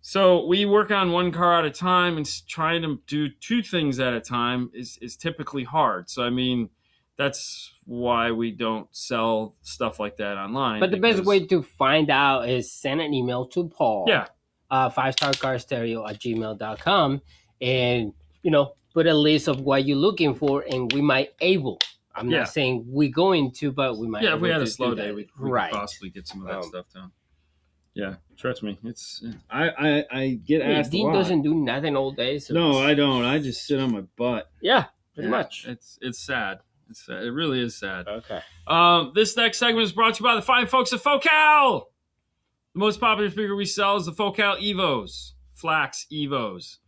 So we work on one car at a time, and trying to do 2 things at a time is typically hard. So, I mean, that's why we don't sell stuff like that online. But the best way to find out is send an email to Paul. Yeah. 5starcarstereo@gmail.com, and put a list of what you're looking for, and we might able. I'm not saying we're going to, but we might. Yeah, if we had a slow day, we could possibly get some of that stuff done. Yeah, trust me. It's I get asked Dean a lot. Doesn't do nothing all day. So no, I don't. I just sit on my butt. Yeah, pretty much. It's sad. It's sad. It really is sad. Okay. This next segment is brought to you by the fine folks at Focal. The most popular speaker we sell is the Focal Evos, Flax Evos.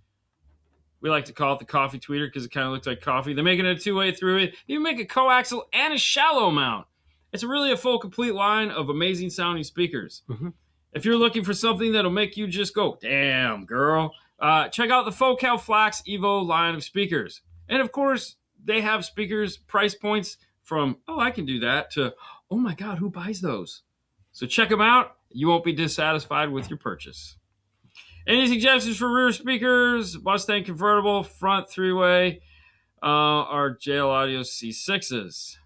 We like to call it the coffee tweeter because it kind of looks like coffee. They're making it a two-way through it. They even make a coaxial and a shallow mount. It's really a full, complete line of amazing sounding speakers. Mm-hmm. If you're looking for something that'll make you just go, damn, girl, check out the Focal Flax Evo line of speakers. And, of course, they have speakers price points from, oh, I can do that, to, oh, my God, who buys those? So check them out. You won't be dissatisfied with your purchase. Any suggestions for rear speakers? Mustang convertible, front three-way, or JL Audio C6s.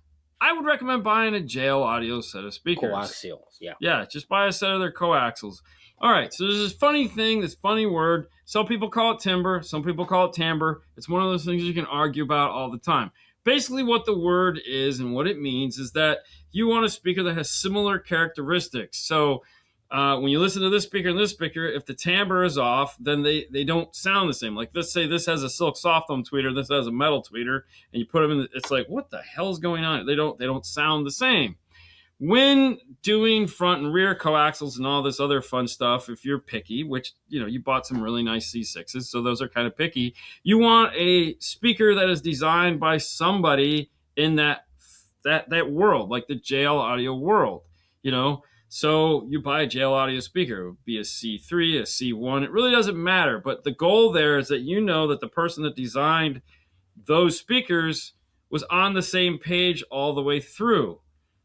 I would recommend buying a JL Audio set of speakers. Coaxials, yeah. Yeah, just buy a set of their coaxials. All right, so there's this funny thing, this funny word. Some people call it timbre. Some people call it timbre. It's one of those things you can argue about all the time. Basically, what the word is and what it means is that you want a speaker that has similar characteristics. So when you listen to this speaker and this speaker, if the timbre is off, then they don't sound the same. Like, let's say this has a silk soft foam tweeter, this has a metal tweeter, and you put them in, it's like, what the hell's going on? They don't sound the same. When doing front and rear coaxials and all this other fun stuff, if you're picky, which, you bought some really nice C6s, so those are kind of picky, you want a speaker that is designed by somebody in that world, like the JL Audio world, So you buy a JL Audio speaker. It would be a C3, a C1. It really doesn't matter. But the goal there is that that the person that designed those speakers was on the same page all the way through.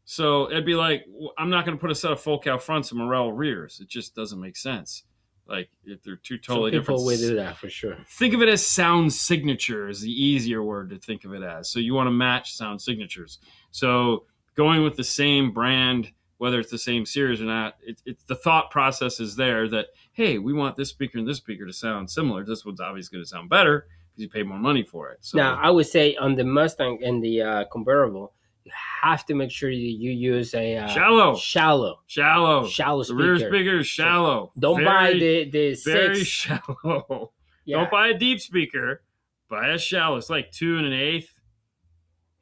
So it'd be like, I'm not going to put a set of Focal fronts and Morel rears. It just doesn't make sense. Like, if they're two totally different. People will do that for sure. Think of it as sound signature is the easier word to think of it as. So you want to match sound signatures. So going with the same brand, whether it's the same series or not, it's the thought process is there that, hey, we want this speaker and this speaker to sound similar. This one's obviously going to sound better because you pay more money for it. So, now, I would say on the Mustang and the convertible, you have to make sure you use a shallow speaker. The rear speaker is shallow. So don't buy the very 6. shallow. Yeah. Don't buy a deep speaker. Buy a shallow. It's like 2 1/8.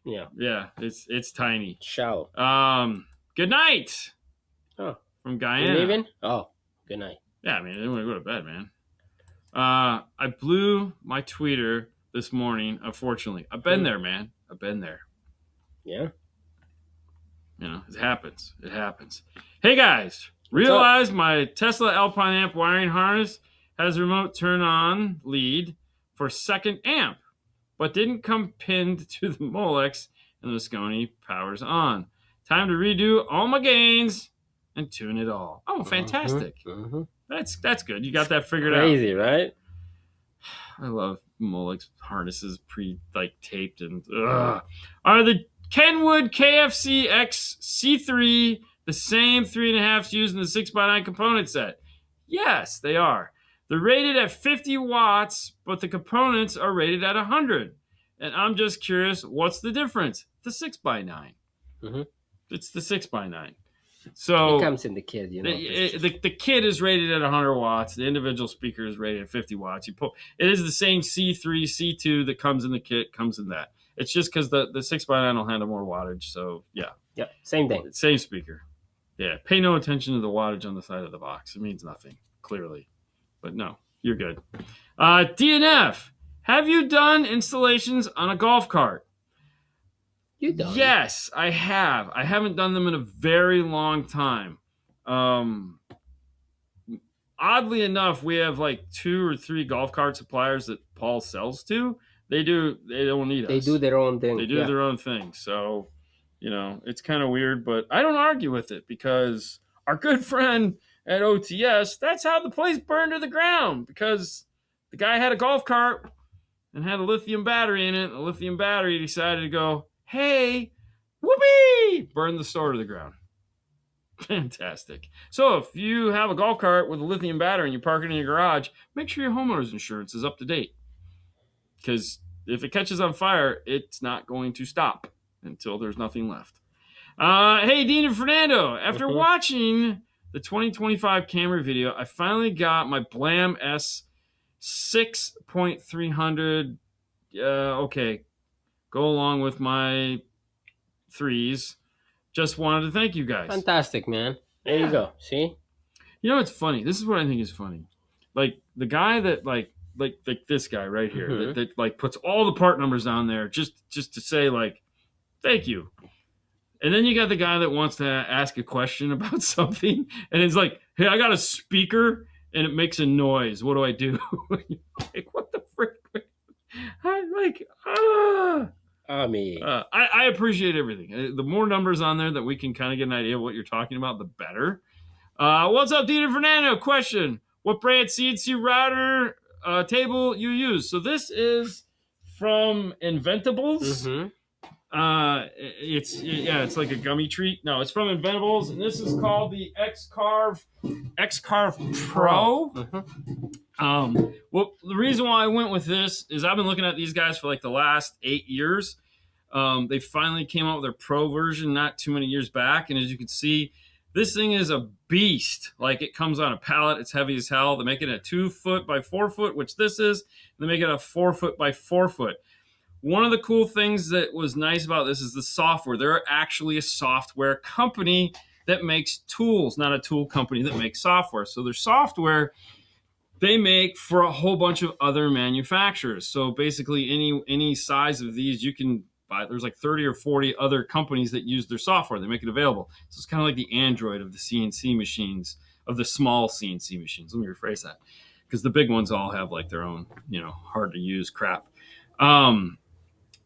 Yeah. It's tiny. Shallow. Good night. Oh, from Guyana. You leaving? Oh, good night. Yeah, I mean, I didn't want to go to bed, man. I blew my tweeter this morning. Unfortunately, I've been there, man. I've been there. Yeah. It happens. It happens. Hey, guys, realize my Tesla Alpine amp wiring harness has a remote turn-on lead for second amp, but didn't come pinned to the Molex, and the Visconti power's on. Time to redo all my gains and tune it all. Oh, fantastic. Mm-hmm. That's good. You got that figured out. Crazy, right? I love Molex harnesses taped and Are the Kenwood KFC X C3 the same 3.5s used in the 6x9 component set? Yes, they are. They're rated at 50 watts, but the components are rated at 100. And I'm just curious, what's the difference? The 6x9. Mm-hmm. It's the 6x9. So it comes in the kit, the kit is rated at 100 watts. The individual speaker is rated at 50 watts. It is the same C3, C2 that comes in the kit, comes in that. It's just because the 6x9 will handle more wattage. So, yeah. Yep, same thing. Same speaker. Yeah, pay no attention to the wattage on the side of the box. It means nothing, clearly. But no, you're good. DNF, have you done installations on a golf cart? You done? Yes, I have. I haven't done them in a very long time. Oddly enough, we have like 2 or 3 golf cart suppliers that Paul sells to. They don't need us. They do their own thing. They do their own thing. So, it's kind of weird, but I don't argue with it because our good friend at OTS, that's how the place burned to the ground, because the guy had a golf cart and had a lithium battery in it. The lithium battery decided to go, hey, whoopee, burn the store to the ground. Fantastic. So if you have a golf cart with a lithium battery and you park it in your garage, make sure your homeowner's insurance is up to date, because if it catches on fire, it's not going to stop until there's nothing left. Hey, Dean and Fernando, after watching the 2025 Camry video, I finally got my Blam S 6.300. Okay, go along with my 3s. Just wanted to thank you guys. Fantastic, man. There you go. See? You know what's funny? This is what I think is funny. Like the guy that like this guy right here that like puts all the part numbers down there just to say like thank you. And then you got the guy that wants to ask a question about something and it's like, hey, I got a speaker and it makes a noise. What do I do? Like, what the frick? I appreciate everything. The more numbers on there that we can kind of get an idea of what you're talking about, the better. What's up, Dean and Fernando? Question: what brand CNC router table you use? So this is from Inventables. It's like a gummy treat. No, it's from Inventables, and this is called the X-Carve Pro. Well, the reason why I went with this is I've been looking at these guys for like the last 8 years. They finally came out with their Pro version not too many years back, and as you can see, this thing is a beast. Like, it comes on a pallet. It's heavy as hell. They make it a 2 foot by 4 foot, which this is. They make it a 4 foot by 4 foot. One of the cool things that was nice about this is the software. They're actually a software company that makes tools, not a tool company that makes software. So their software they make for a whole bunch of other manufacturers. So basically any size of these you can buy. There's like 30 or 40 other companies that use their software. They make it available. So it's kind of like the Android of the CNC machines, of the small CNC machines. Let me rephrase that, because the big ones all have like their own, hard to use crap.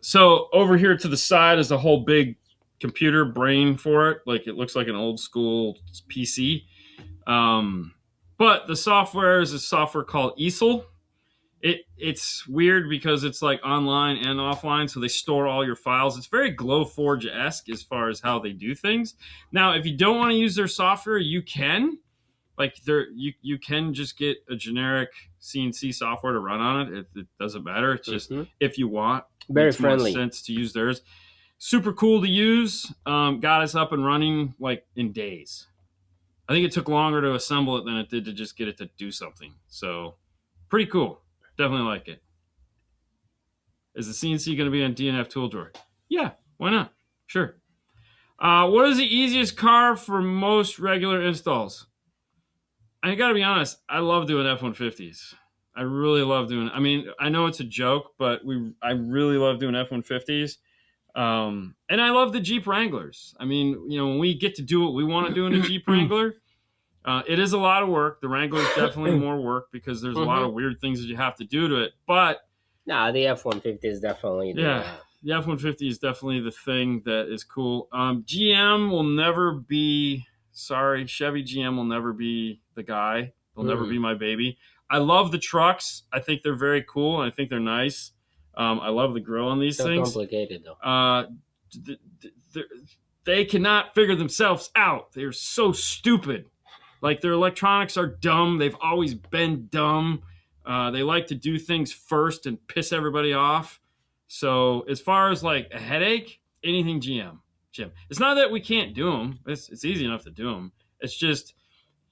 So over here to the side is a whole big computer brain for it. Like, it looks like an old school PC. But the software is a software called Easel. It's weird because it's like online and offline, so they store all your files. It's very Glowforge-esque as far as how they do things. Now, if you don't want to use their software, you can. Like, you can just get a generic CNC software to run on it. It doesn't matter. It's just if you want. Very friendly. Makes more sense to use theirs. Super cool to use. Got us up and running like in days. I think it took longer to assemble it than it did to just get it to do something. So, pretty cool. Definitely like it. Is the CNC going to be on DNF Tool Drawer? Yeah, why not? Sure. What is the easiest carve for most regular installs? I got to be honest, I love doing F-150s. I really love doing it. I mean, I know it's a joke, but I really love doing F-150s. And I love the Jeep Wranglers. I mean, when we get to do what we want to do in a Jeep Wrangler, it is a lot of work. The Wrangler is definitely more work because there's a lot of weird things that you have to do to it. But the F-150 is definitely the F-150 is definitely the thing that is cool. GM will never be. Sorry, Chevy GM will never be the guy. They'll never be my baby. I love the trucks. I think they're very cool, and I think they're nice. I love the grill on these things. Complicated, though. They cannot figure themselves out. They're so stupid. Like, their electronics are dumb. They've always been dumb. They like to do things first and piss everybody off. So as far as like a headache, anything GM. It's not that we can't do them. It's easy enough to do them. It's just,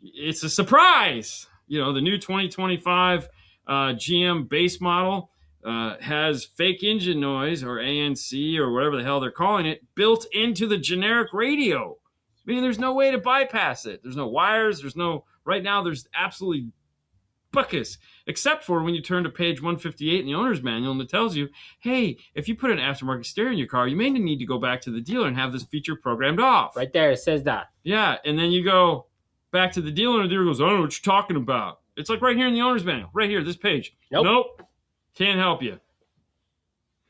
it's a surprise. The new 2025 GM base model has fake engine noise, or ANC, or whatever the hell they're calling it, built into the generic radio. I mean, there's no way to bypass it. There's no wires. Right now, there's absolutely buckus, except for when you turn to page 158 in the owner's manual, and it tells you, hey, if you put an aftermarket stereo in your car, you may need to go back to the dealer and have this feature programmed off. Right there, it says that. Yeah, and then you go back to the dealer, and the dealer goes, I don't know what you're talking about. It's like right here in the owner's manual, right here, this page. Nope. Can't help you.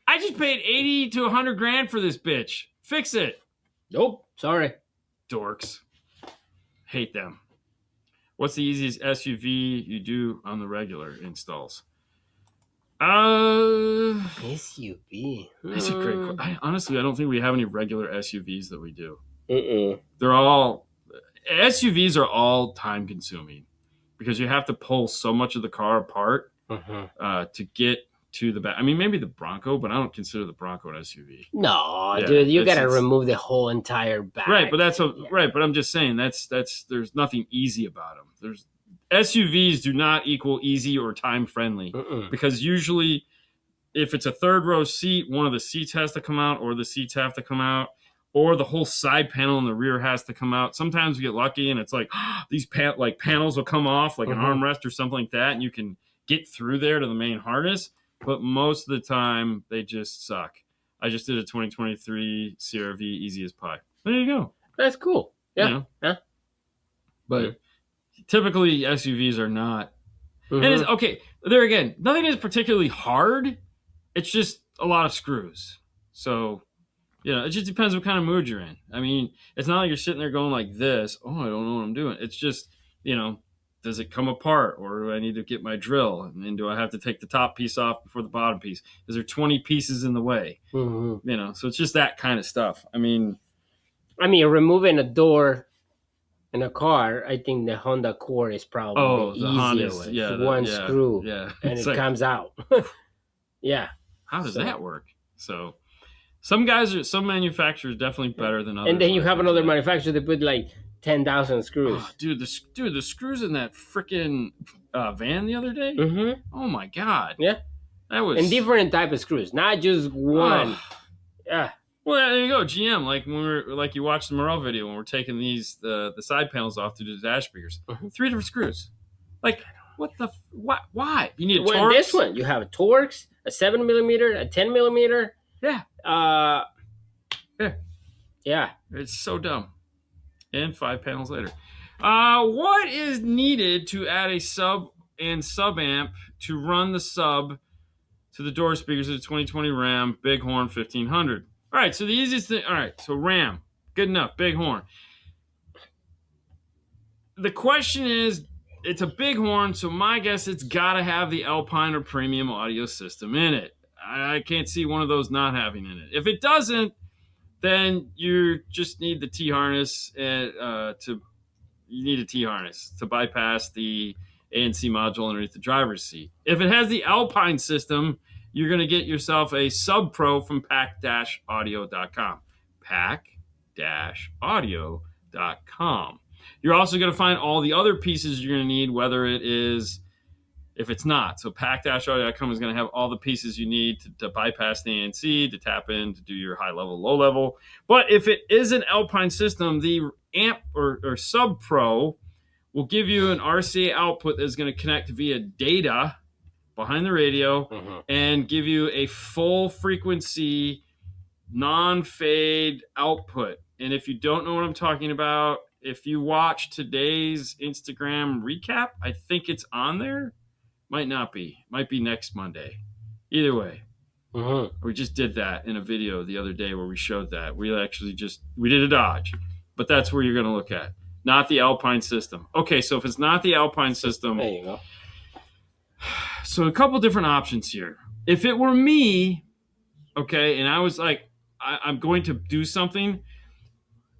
I just paid 80 to 100 grand for this bitch. Fix it. Nope. Sorry. Dorks. Hate them. What's the easiest SUV you do on the regular installs? SUV. That's a great question. Honestly, I don't think we have any regular SUVs that we do. SUVs are all time consuming because you have to pull so much of the car apart to get to the back. I mean, maybe the Bronco, but I don't consider the Bronco an SUV. No, dude, you got to remove the whole entire back. Right, but right. But I'm just saying that's there's nothing easy about them. SUVs do not equal easy or time friendly because usually if it's a third row seat, one of the seats has to come out, or the seats have to come out, or the whole side panel in the rear has to come out. Sometimes we get lucky and it's like these panels will come off, like an armrest or something like that, and you can get through there to the main harness. But most of the time, they just suck. I just did a 2023 CRV easy as pie. There you go. That's cool. Yeah. You know? Yeah. But typically, SUVs are not. And it's, okay, there again, nothing is particularly hard. It's just a lot of screws. So, it just depends what kind of mood you're in. I mean, it's not like you're sitting there going like this. Oh, I don't know what I'm doing. It's just, does it come apart, or do I need to get my drill? And then do I have to take the top piece off before the bottom piece? Is there 20 pieces in the way? So it's just that kind of stuff. I mean, removing a door in a car, I think the Honda Accord is probably easier with one screw, and it comes out. Yeah. How does that work? So some manufacturers definitely better than others. And then you have another manufacturer that put like 10,000 screws. Oh, dude, the screws in that freaking van the other day. Oh my god. Yeah. That was and different type of screws, not just one. Yeah. Well, there you go. GM, like you watched the Morel video when we're taking the side panels off to do the dash speakers. 3 different screws. Like what the why? You need a Torx. This one you have a Torx, a 7mm, a 10mm. Yeah. Yeah. It's so dumb. And 5 panels later. What is needed to add a sub and sub amp to run the sub to the door speakers of the 2020 Ram Bighorn 1500? All right, so the easiest thing. All right, so Ram, good enough, Bighorn. The question is, it's a Bighorn, so my guess it's got to have the Alpine or premium audio system in it. I can't see one of those not having in it. If it doesn't, then you just need the T-harness to bypass the ANC module underneath the driver's seat. If it has the Alpine system, you're going to get yourself a Sub Pro from pack-audio.com. Pack-audio.com. You're also going to find all the other pieces you're going to need, if it's not. So pack-audio.com is going to have all the pieces you need to bypass the ANC, to tap in, to do your high level, low level. But if it is an Alpine system, the amp or Sub Pro will give you an RCA output that's going to connect via data behind the radio and give you a full frequency, non-fade output. And if you don't know what I'm talking about, if you watch today's Instagram recap, I think it's on there. Might not be. Might be next Monday. Either way. We just did that in a video the other day where we showed that. We did a Dodge. But that's where you're going to look at. Not the Alpine system. Okay, so if it's not the Alpine system. There you go. So a couple different options here. If it were me, okay, and I was like, I'm going to do something,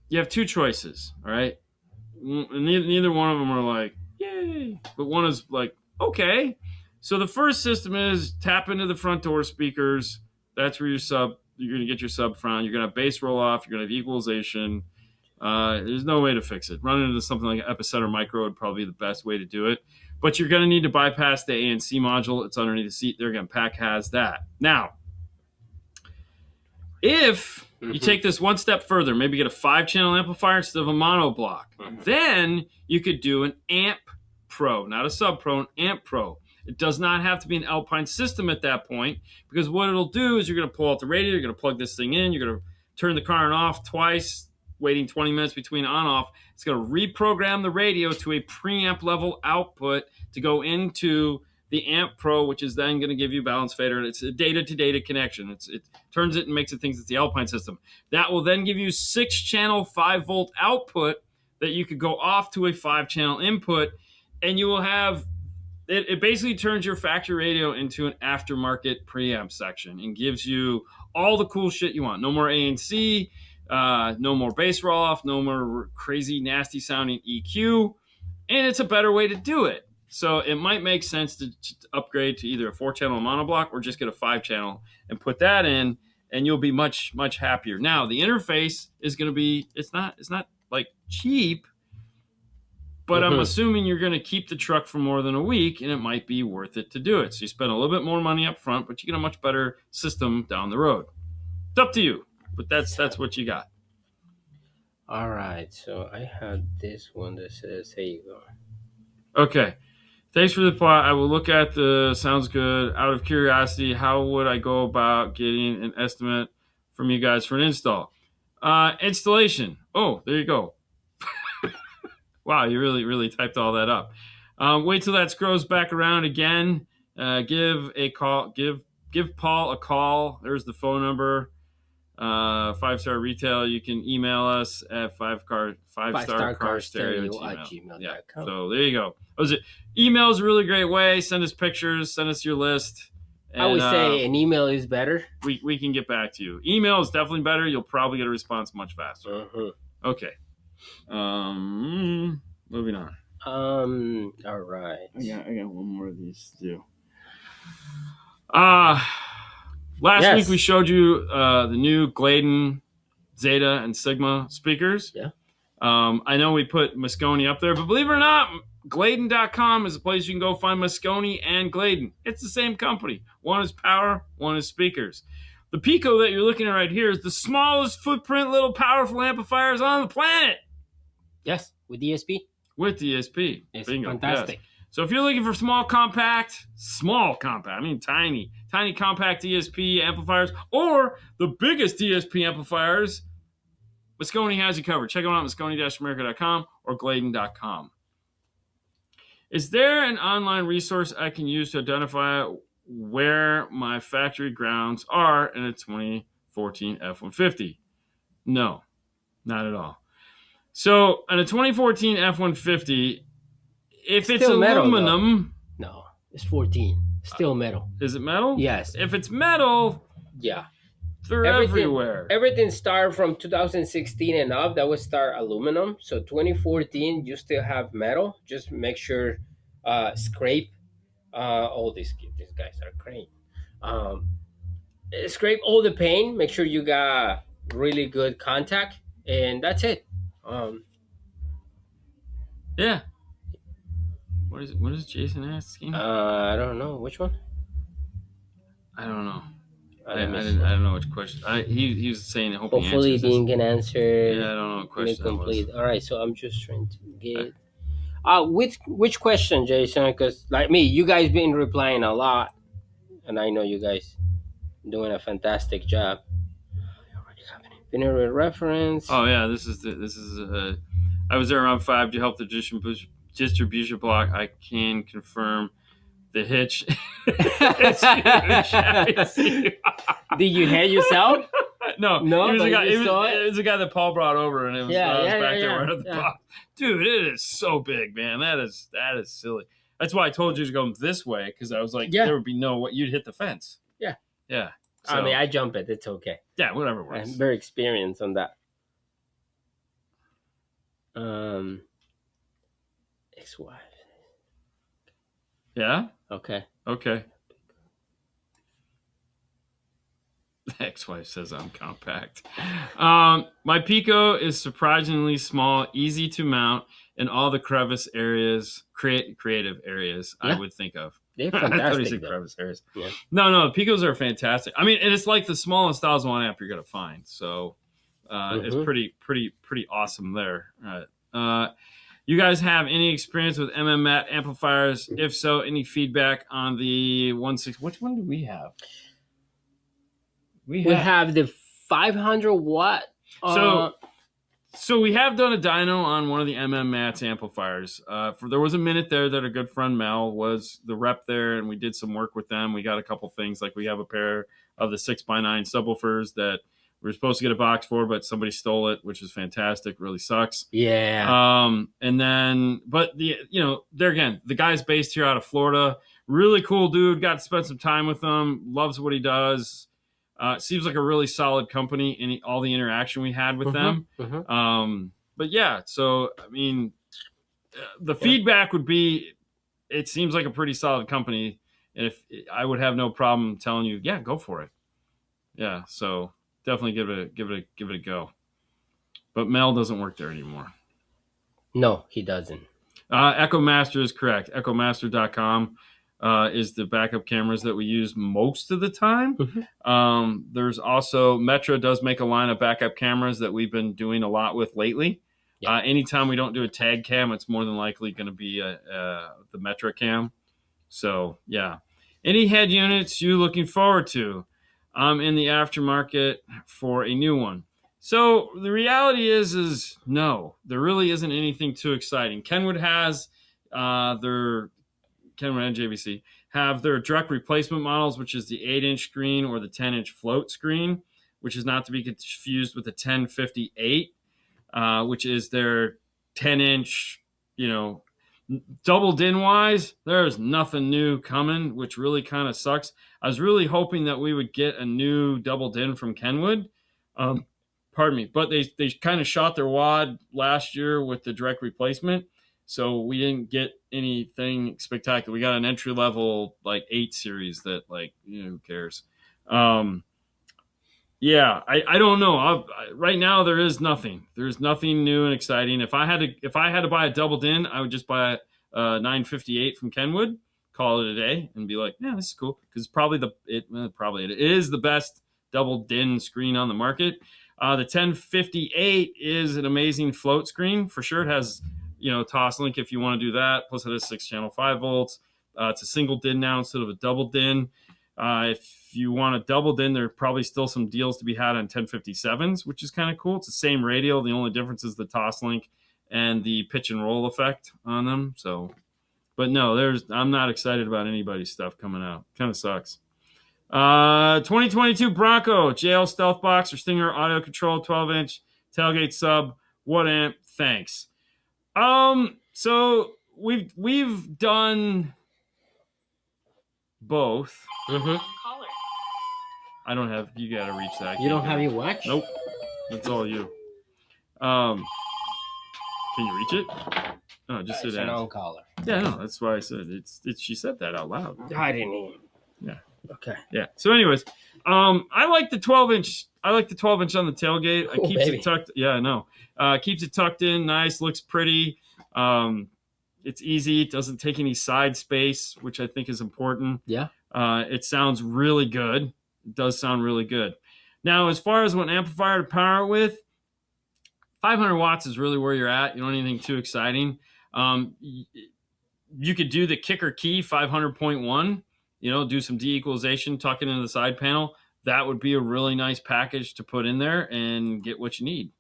you have 2 choices, all right? Neither one of them are like, yay. But one is like, okay. So the first system is tap into the front door speakers. That's where you're going to get your sub from. You're going to have bass roll off. You're going to have equalization. There's no way to fix it. Running into something like an Epicenter Micro would probably be the best way to do it. But you're going to need to bypass the ANC module. It's underneath the seat. There again, Pack has that. Now, if you take this one step further, maybe get a 5-channel amplifier instead of a mono block, then you could do an Amp Pro, not a Sub Pro, an Amp Pro. It does not have to be an Alpine system at that point, because what it'll do is you're going to pull out the radio, you're going to plug this thing in, you're going to turn the car on off twice, waiting 20 minutes between on-off. It's going to reprogram the radio to a preamp level output to go into the Amp Pro, which is then going to give you balance fader. It's a data-to-data connection. It turns it and makes it thinks it's the Alpine system. That will then give you 6-channel 5-volt output that you could go off to a 5-channel input, and you will have it basically turns your factory radio into an aftermarket preamp section and gives you all the cool shit you want. No more ANC, no more bass roll off, no more crazy nasty sounding EQ, and it's a better way to do it. So it might make sense to upgrade to either a 4-channel monoblock or just get a 5-channel and put that in, and you'll be much, much happier. Now, the interface is going to be, it's not like cheap, but I'm assuming you're going to keep the truck for more than a week, and it might be worth it to do it. So you spend a little bit more money up front, but you get a much better system down the road. It's up to you, but that's what you got. All right, so I have this one that says, here you go. Okay. Thanks for the plot. I will look at the, sounds good. Out of curiosity, how would I go about getting an estimate from you guys for an install? Installation. Oh, there you go. Wow, you really, really typed all that up. Wait till that scrolls back around again. Give Paul a call. There's the phone number. 5-star retail. You can email us at 5starcarstereo@gmail.com. Yeah. So there you go. Email is a really great way. Send us pictures. Send us your list. And, I would say an email is better. We can get back to you. Email is definitely better. You'll probably get a response much faster. Okay. Moving on. All right. I got one more of these to do. Last week we showed you the new Gladen, Zeta, and Sigma speakers. Yeah. I know we put Mosconi up there, but believe it or not, Gladen.com is a place you can go find Mosconi and Gladen. It's the same company. One is power, one is speakers. The Pico that you're looking at right here is the smallest footprint little powerful amplifiers on the planet. Yes, with DSP. With DSP. It's Bingo. fantastic. Yes. So if you're looking for small compact, I mean tiny compact DSP amplifiers, or the biggest DSP amplifiers, Mosconi has you covered. Check them out at mosconi-america.com or gladen.com. Is there an online resource I can use to identify where my factory grounds are in a 2014 F-150? No, not at all. So in a 2014 F-150, if it's aluminum... Metal, no, it's 14. Still metal. Is it metal? Yes. If it's metal... Yeah. They're everywhere. Everything started from 2016 and up. That would start aluminum. So 2014, you still have metal. Just make sure scrape. These guys are crazy. Scrape all the paint. Make sure you got really good contact, and that's it. Yeah. What is Jason asking? I don't know which one. I don't know. I don't know which question. He was saying hopefully he didn't get answered. Yeah, I don't know what question that was. All right, so I'm just trying to get which question, Jason? Because like me, you guys been replying a lot, and I know you guys doing a fantastic job. I already have an binary reference. Oh yeah, this is I was there around 5 to help the distribution block. I can confirm. The hitch. It's huge. Did you hit yourself? No. It was a guy that Paul brought over, and it was, I was back there right at the box. Dude, it is so big, man. That is silly. That's why I told you to go this way, because I was like, there would be you'd hit the fence. Yeah. Yeah. So, I mean, I jump it. It's okay. Yeah, whatever works. I'm very experienced on that. XY. Yeah? Okay. Ex-wife says I'm compact. My Pico is surprisingly small, easy to mount in all the crevice areas, creative areas I would think of. They're fantastic. I thought he said crevice areas. Yeah. No, Picos are fantastic. I mean, and it's like the smallest 1,000-watt amp you're going to find. So it's pretty awesome there. You guys have any experience with MMAT amplifiers? If so, any feedback on the 1.6? Which one do we have? We have the 500 watt. So we have done a dyno on one of the MMAT amplifiers. There was a minute there that a good friend Mel was the rep there, and we did some work with them. We got a couple things, like we have a pair of the 6x9 subwoofers that we were supposed to get a box for, but somebody stole it, which is fantastic. Really sucks. Yeah. And then, but there again, the guy's based here out of Florida. Really cool dude. Got to spend some time with him. Loves what he does. Seems like a really solid company in all the interaction we had with them. But yeah, so I mean, the feedback would be it seems like a pretty solid company. And if I would have no problem telling you, yeah, go for it. Yeah. So definitely give it a go. But Mel doesn't work there anymore. No, he doesn't. EchoMaster is correct. EchoMaster.com is the backup cameras that we use most of the time. Mm-hmm. There's also Metra does make a line of backup cameras that we've been doing a lot with lately. Yeah. Anytime we don't do a tag cam, it's more than likely going to be the Metra cam. So yeah. Any head units you looking forward to? I'm in the aftermarket for a new one. So the reality is no, there really isn't anything too exciting. Kenwood has Kenwood and JVC have their direct replacement models, which is the 8-inch screen or the 10-inch float screen, which is not to be confused with the 1058, which is their 10-inch, double din wise. There's nothing new coming, which really kind of sucks. I was really hoping that we would get a new double din from Kenwood. Pardon me, but they kind of shot their wad last year with the direct replacement, so we didn't get anything spectacular. We got an entry level like 8 series that who cares. Yeah, I don't know. Right now there is nothing. There's nothing new and exciting. If I had to buy a double din, I would just buy a 958 from Kenwood, call it a day, and be like, yeah, this is cool, because it is the best double din screen on the market. The 1058 is an amazing float screen for sure. It has toss link if you want to do that. Plus it has 6-channel 5 volts. It's a single din now instead of a double din. If you want a double din, there are probably still some deals to be had on 1057s, which is kind of cool. It's the same radio. The only difference is the toss link and the pitch and roll effect on them. So, but no, I'm not excited about anybody's stuff coming out. Kind of sucks. 2022 Bronco JL Stealth Box or Stinger audio control 12-inch tailgate sub. What amp? Thanks. So we've done both. Mm-hmm. I don't have. You gotta reach that. You don't have your watch? Nope. That's all you. Can you reach it? No, just sit down. It's an on-caller. Yeah, no, that's why I said it's. She said that out loud. I didn't hear. Yeah. Okay. Yeah. So, anyways, I like the 12-inch. I like the 12-inch on the tailgate. It keeps it tucked. Yeah, I know. Keeps it tucked in, nice, looks pretty. It's easy. It doesn't take any side space, which I think is important. Yeah. It sounds really good. It does sound really good. Now, as far as what amplifier to power it with, 500 watts is really where you're at. You don't need anything too exciting. You could do the kicker key 500.1. Do some de-equalization, tuck it into the side panel. That would be a really nice package to put in there and get what you need.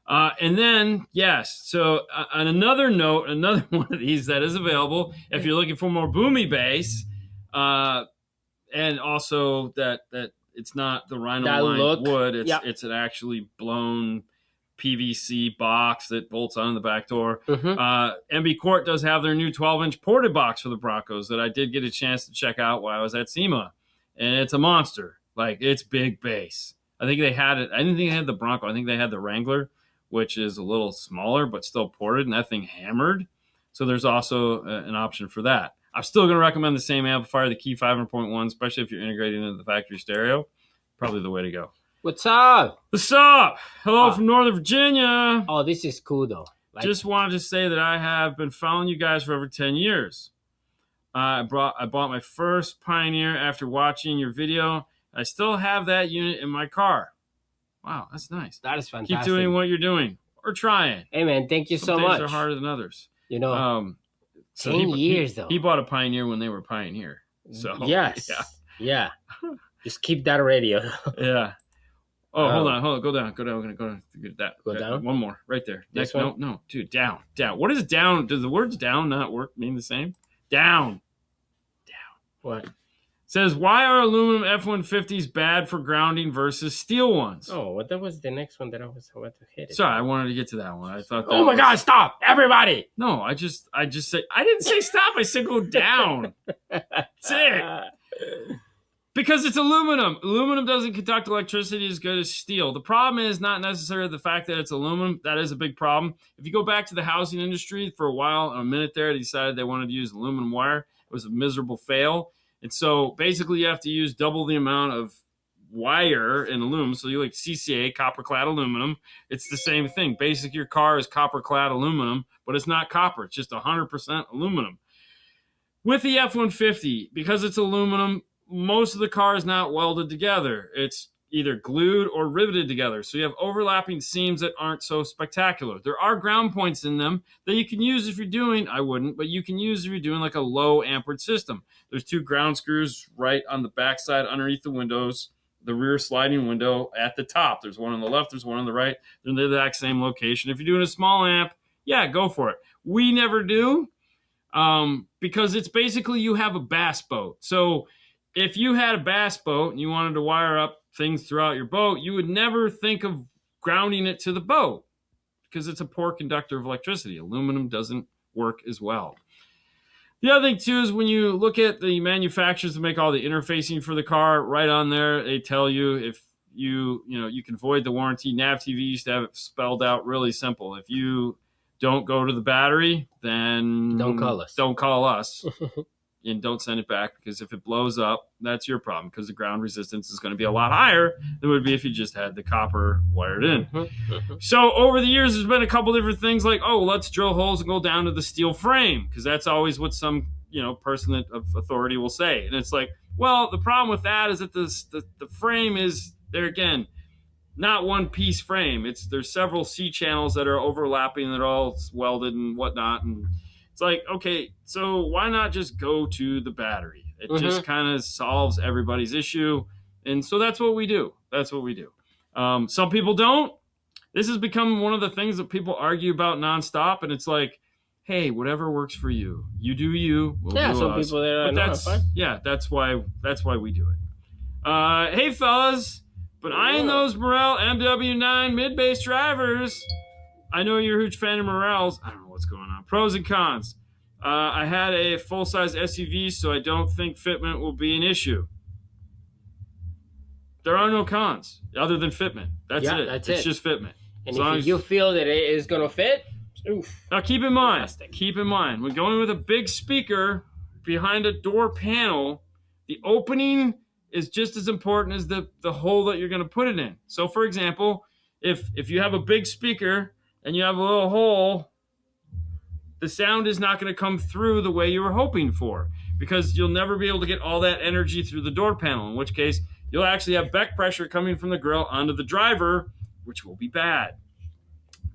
And then, yes, so on another note, another one of these that is available, if you're looking for more boomy bass, and also that it's not the rhino-lined wood, it's an actually blown PVC box that bolts on the back door. Mm-hmm. MB Court does have their new 12-inch ported box for the Broncos that I did get a chance to check out while I was at SEMA. And it's a monster. It's big bass. I think they had it. I didn't think they had the Bronco. I think they had the Wrangler, which is a little smaller but still ported, and that thing hammered. So there's also an option for that. I'm still going to recommend the same amplifier, the Key 500.1, especially if you're integrating into the factory stereo. Probably the way to go. What's up? What's up? Hello from Northern Virginia. Oh, this is cool, though. Just wanted to say that I have been following you guys for over 10 years. I bought my first Pioneer after watching your video. I still have that unit in my car. Wow, that's nice. That is fantastic. Keep doing what you're doing. Or trying. Hey, man, thank you so much. Some days are harder than others. 10 years, though. He bought a Pioneer when they were Pioneer. So yes. Yeah. Just keep that radio. Yeah. Oh, hold on. Go down. We're going to go to that. Go down? One more. Right there. Next one? No. Dude, down. What is down? Does the words down not mean the same? Down. What? Says, why are aluminum F-150s bad for grounding versus steel ones? Oh, what? That was the next one that I was about to hit. Sorry, I wanted to get to that one. I thought. Oh my God! Stop, everybody! No, I just said I didn't say stop. I said go down. That's it. Because it's aluminum. Aluminum doesn't conduct electricity as good as steel. The problem is not necessarily the fact that it's aluminum. That is a big problem. If you go back to the housing industry for a while, a minute there, they decided they wanted to use aluminum wire. It was a miserable fail. And so basically you have to use double the amount of wire in aluminum. So you like CCA, copper clad aluminum. It's the same thing. Basically your car is copper clad aluminum, but it's not copper. It's just 100% aluminum. With the F-150, because it's aluminum, most of the car is not welded together. It's either glued or riveted together. So you have overlapping seams that aren't so spectacular. There are ground points in them that you can use if you're doing, I wouldn't, but you can use if you're doing like a low amperage system. There's 2 ground screws right on the backside underneath the windows, the rear sliding window at the top. There's one on the left, there's one on the right. They're in the exact same location. If you're doing a small amp, yeah, go for it. We never do because it's basically you have a bass boat. So if you had a bass boat and you wanted to wire up things throughout your boat, you would never think of grounding it to the boat because it's a poor conductor of electricity. Aluminum doesn't work as well. The other thing, too, is when you look at the manufacturers that make all the interfacing for the car, right on there, they tell you if you can void the warranty. Nav TV used to have it spelled out really simple. If you don't go to the battery, then Don't call us. Don't call us. And don't send it back, because if it blows up, that's your problem, because the ground resistance is going to be a lot higher than it would be if you just had the copper wired in. So over the years, there's been a couple different things like, oh, let's drill holes and go down to the steel frame, because that's always what some person of authority will say. And it's like, well, the problem with that is that the frame is, there again, not one piece frame. There's several C channels that are overlapping, that are all welded and whatnot, and it's like, okay, so why not just go to the battery? It just kind of solves everybody's issue. And so that's what we do. That's what we do. Some people don't. This has become one of the things that people argue about nonstop. And it's like, hey, whatever works for you. You do you. We'll do some us. people that But are fine. Yeah, that's why we do it. Hey, fellas, but eyeing those Morel MW9 mid-bass drivers. I know you're a huge fan of Morels. I don't know what's going on. Pros and cons. I had a full-size SUV, so I don't think fitment will be an issue. There are no cons other than fitment. That's it. It's just fitment. And if you feel that it is going to fit, now keep in mind, when going with a big speaker behind a door panel, the opening is just as important as the hole that you're going to put it in. So, for example, if you have a big speaker and you have a little hole, the sound is not going to come through the way you were hoping for, because you'll never be able to get all that energy through the door panel, in which case you'll actually have back pressure coming from the grill onto the driver, which will be bad.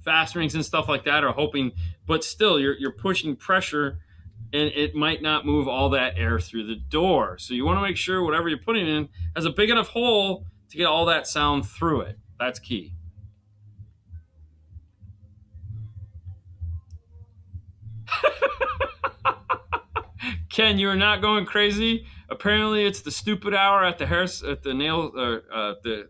Fastenings and stuff like that are hoping, but still you're pushing pressure, and it might not move all that air through the door. So you want to make sure whatever you're putting in has a big enough hole to get all that sound through it. That's key. Ken, you are not going crazy. Apparently, it's the stupid hour at the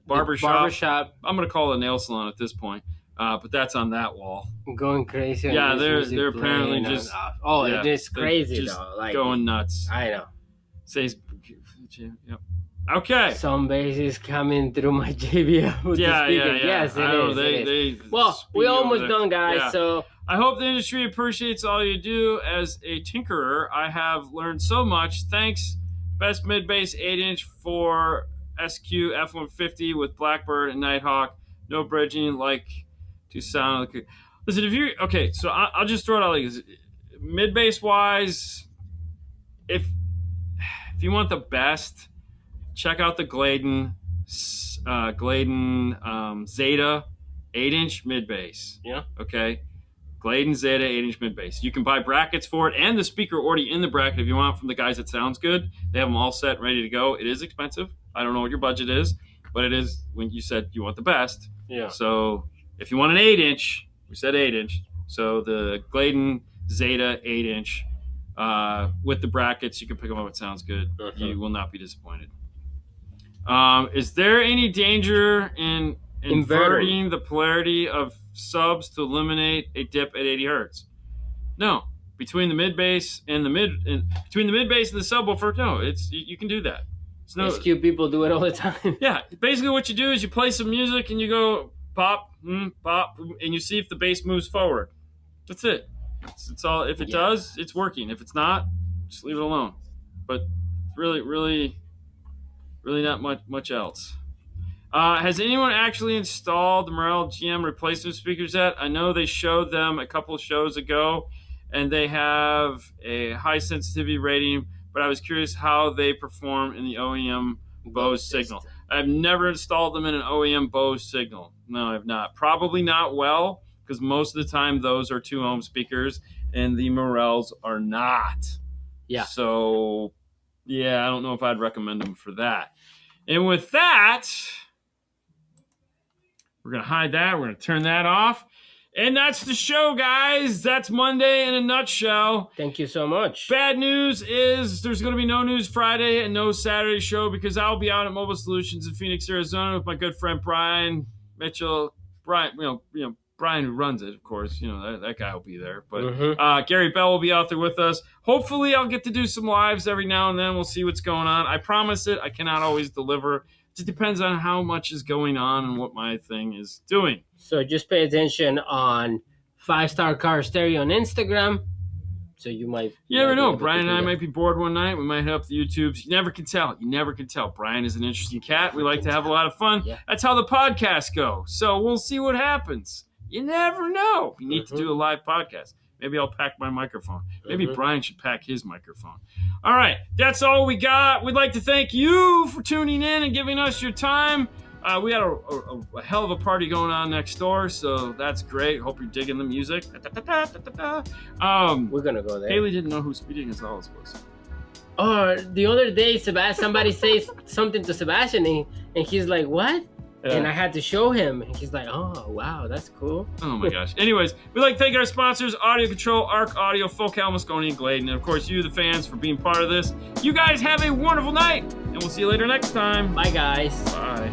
barber shop. I'm going to call it a nail salon at this point, but that's on that wall. Going crazy. Yeah, they're apparently just. It is crazy just though. Like going nuts. I know. Says, yep. Okay. Some bass is coming through my JBL with the speaker. Yes, it is. Well, we almost done, guys. Yeah. So. I hope the industry appreciates all you do. As a tinkerer, I have learned so much. Thanks, best mid-bass 8-inch for SQ F-150 with Blackbird and Nighthawk. No bridging, like to sound like. Listen, if you okay, so I'll just throw it out like this. Mid-bass wise, if you want the best, check out the Gladen Zeta 8-inch mid-bass. Yeah. Okay. Gladen Zeta 8-inch mid-bass. You can buy brackets for it and the speaker already in the bracket if you want from the guys at Sounds Good. They have them all set, ready to go. It is expensive. I don't know what your budget is, but it is when you said you want the best. Yeah. So if you want an 8-inch, we said 8-inch. So the Gladen Zeta 8-inch with the brackets, you can pick them up at Sounds Good. You will not be disappointed. Is there any danger in inverting the polarity of subs to eliminate a dip at 80 hertz? No. Between the mid bass and the subwoofer, no, you can do that. SQ people do it all the time. Yeah, basically what you do is you play some music and you go pop, pop, and you see if the bass moves forward. That's it. It's all. If it does, it's working. If it's not, just leave it alone. But really not much else. Has anyone actually installed the Morel GM replacement speakers yet? I know they showed them a couple of shows ago, and they have a high sensitivity rating, but I was curious how they perform in the OEM Bose signal. I've never installed them in an OEM Bose signal. No, I've not. Probably not well, because most of the time those are 2-ohm speakers, and the Morels are not. Yeah. So, yeah, I don't know if I'd recommend them for that. And with that, we're going to hide that. We're going to turn that off. And that's the show, guys. That's Monday in a nutshell. Thank you so much. Bad news is there's going to be no News Friday and no Saturday show because I'll be out at Mobile Solutions in Phoenix, Arizona with my good friend Brian Mitchell. Brian, Brian who runs it, of course. That guy will be there. But Gary Bell will be out there with us. Hopefully, I'll get to do some lives every now and then. We'll see what's going on. I promise it. I cannot always deliver. It depends on how much is going on and what my thing is doing. So just pay attention on 5-Star Car Stereo on Instagram. So you might... You never know. Brian and I might be bored one night. We might hit up the YouTubes. You never can tell. Brian is an interesting cat. We like to have a lot of fun. Yeah. That's how the podcasts go. So we'll see what happens. You never know. We need to do a live podcast. Maybe I'll pack my microphone. Maybe Brian should pack his microphone. All right. That's all we got. We'd like to thank you for tuning in and giving us your time. We had a hell of a party going on next door, so that's great. Hope you're digging the music. We're going to go there. Haley didn't know who Speedy Gonzalez was. Oh, the other day, somebody says something to Sebastian, and he's like, what? And I had to show him, and he's like, oh, wow, that's cool. Oh, my gosh. Anyways, we'd like to thank our sponsors, Audio Control, Arc Audio, Focal, Moscone, and Gladen. And, of course, you, the fans, for being part of this. You guys have a wonderful night, and we'll see you later next time. Bye, guys. Bye.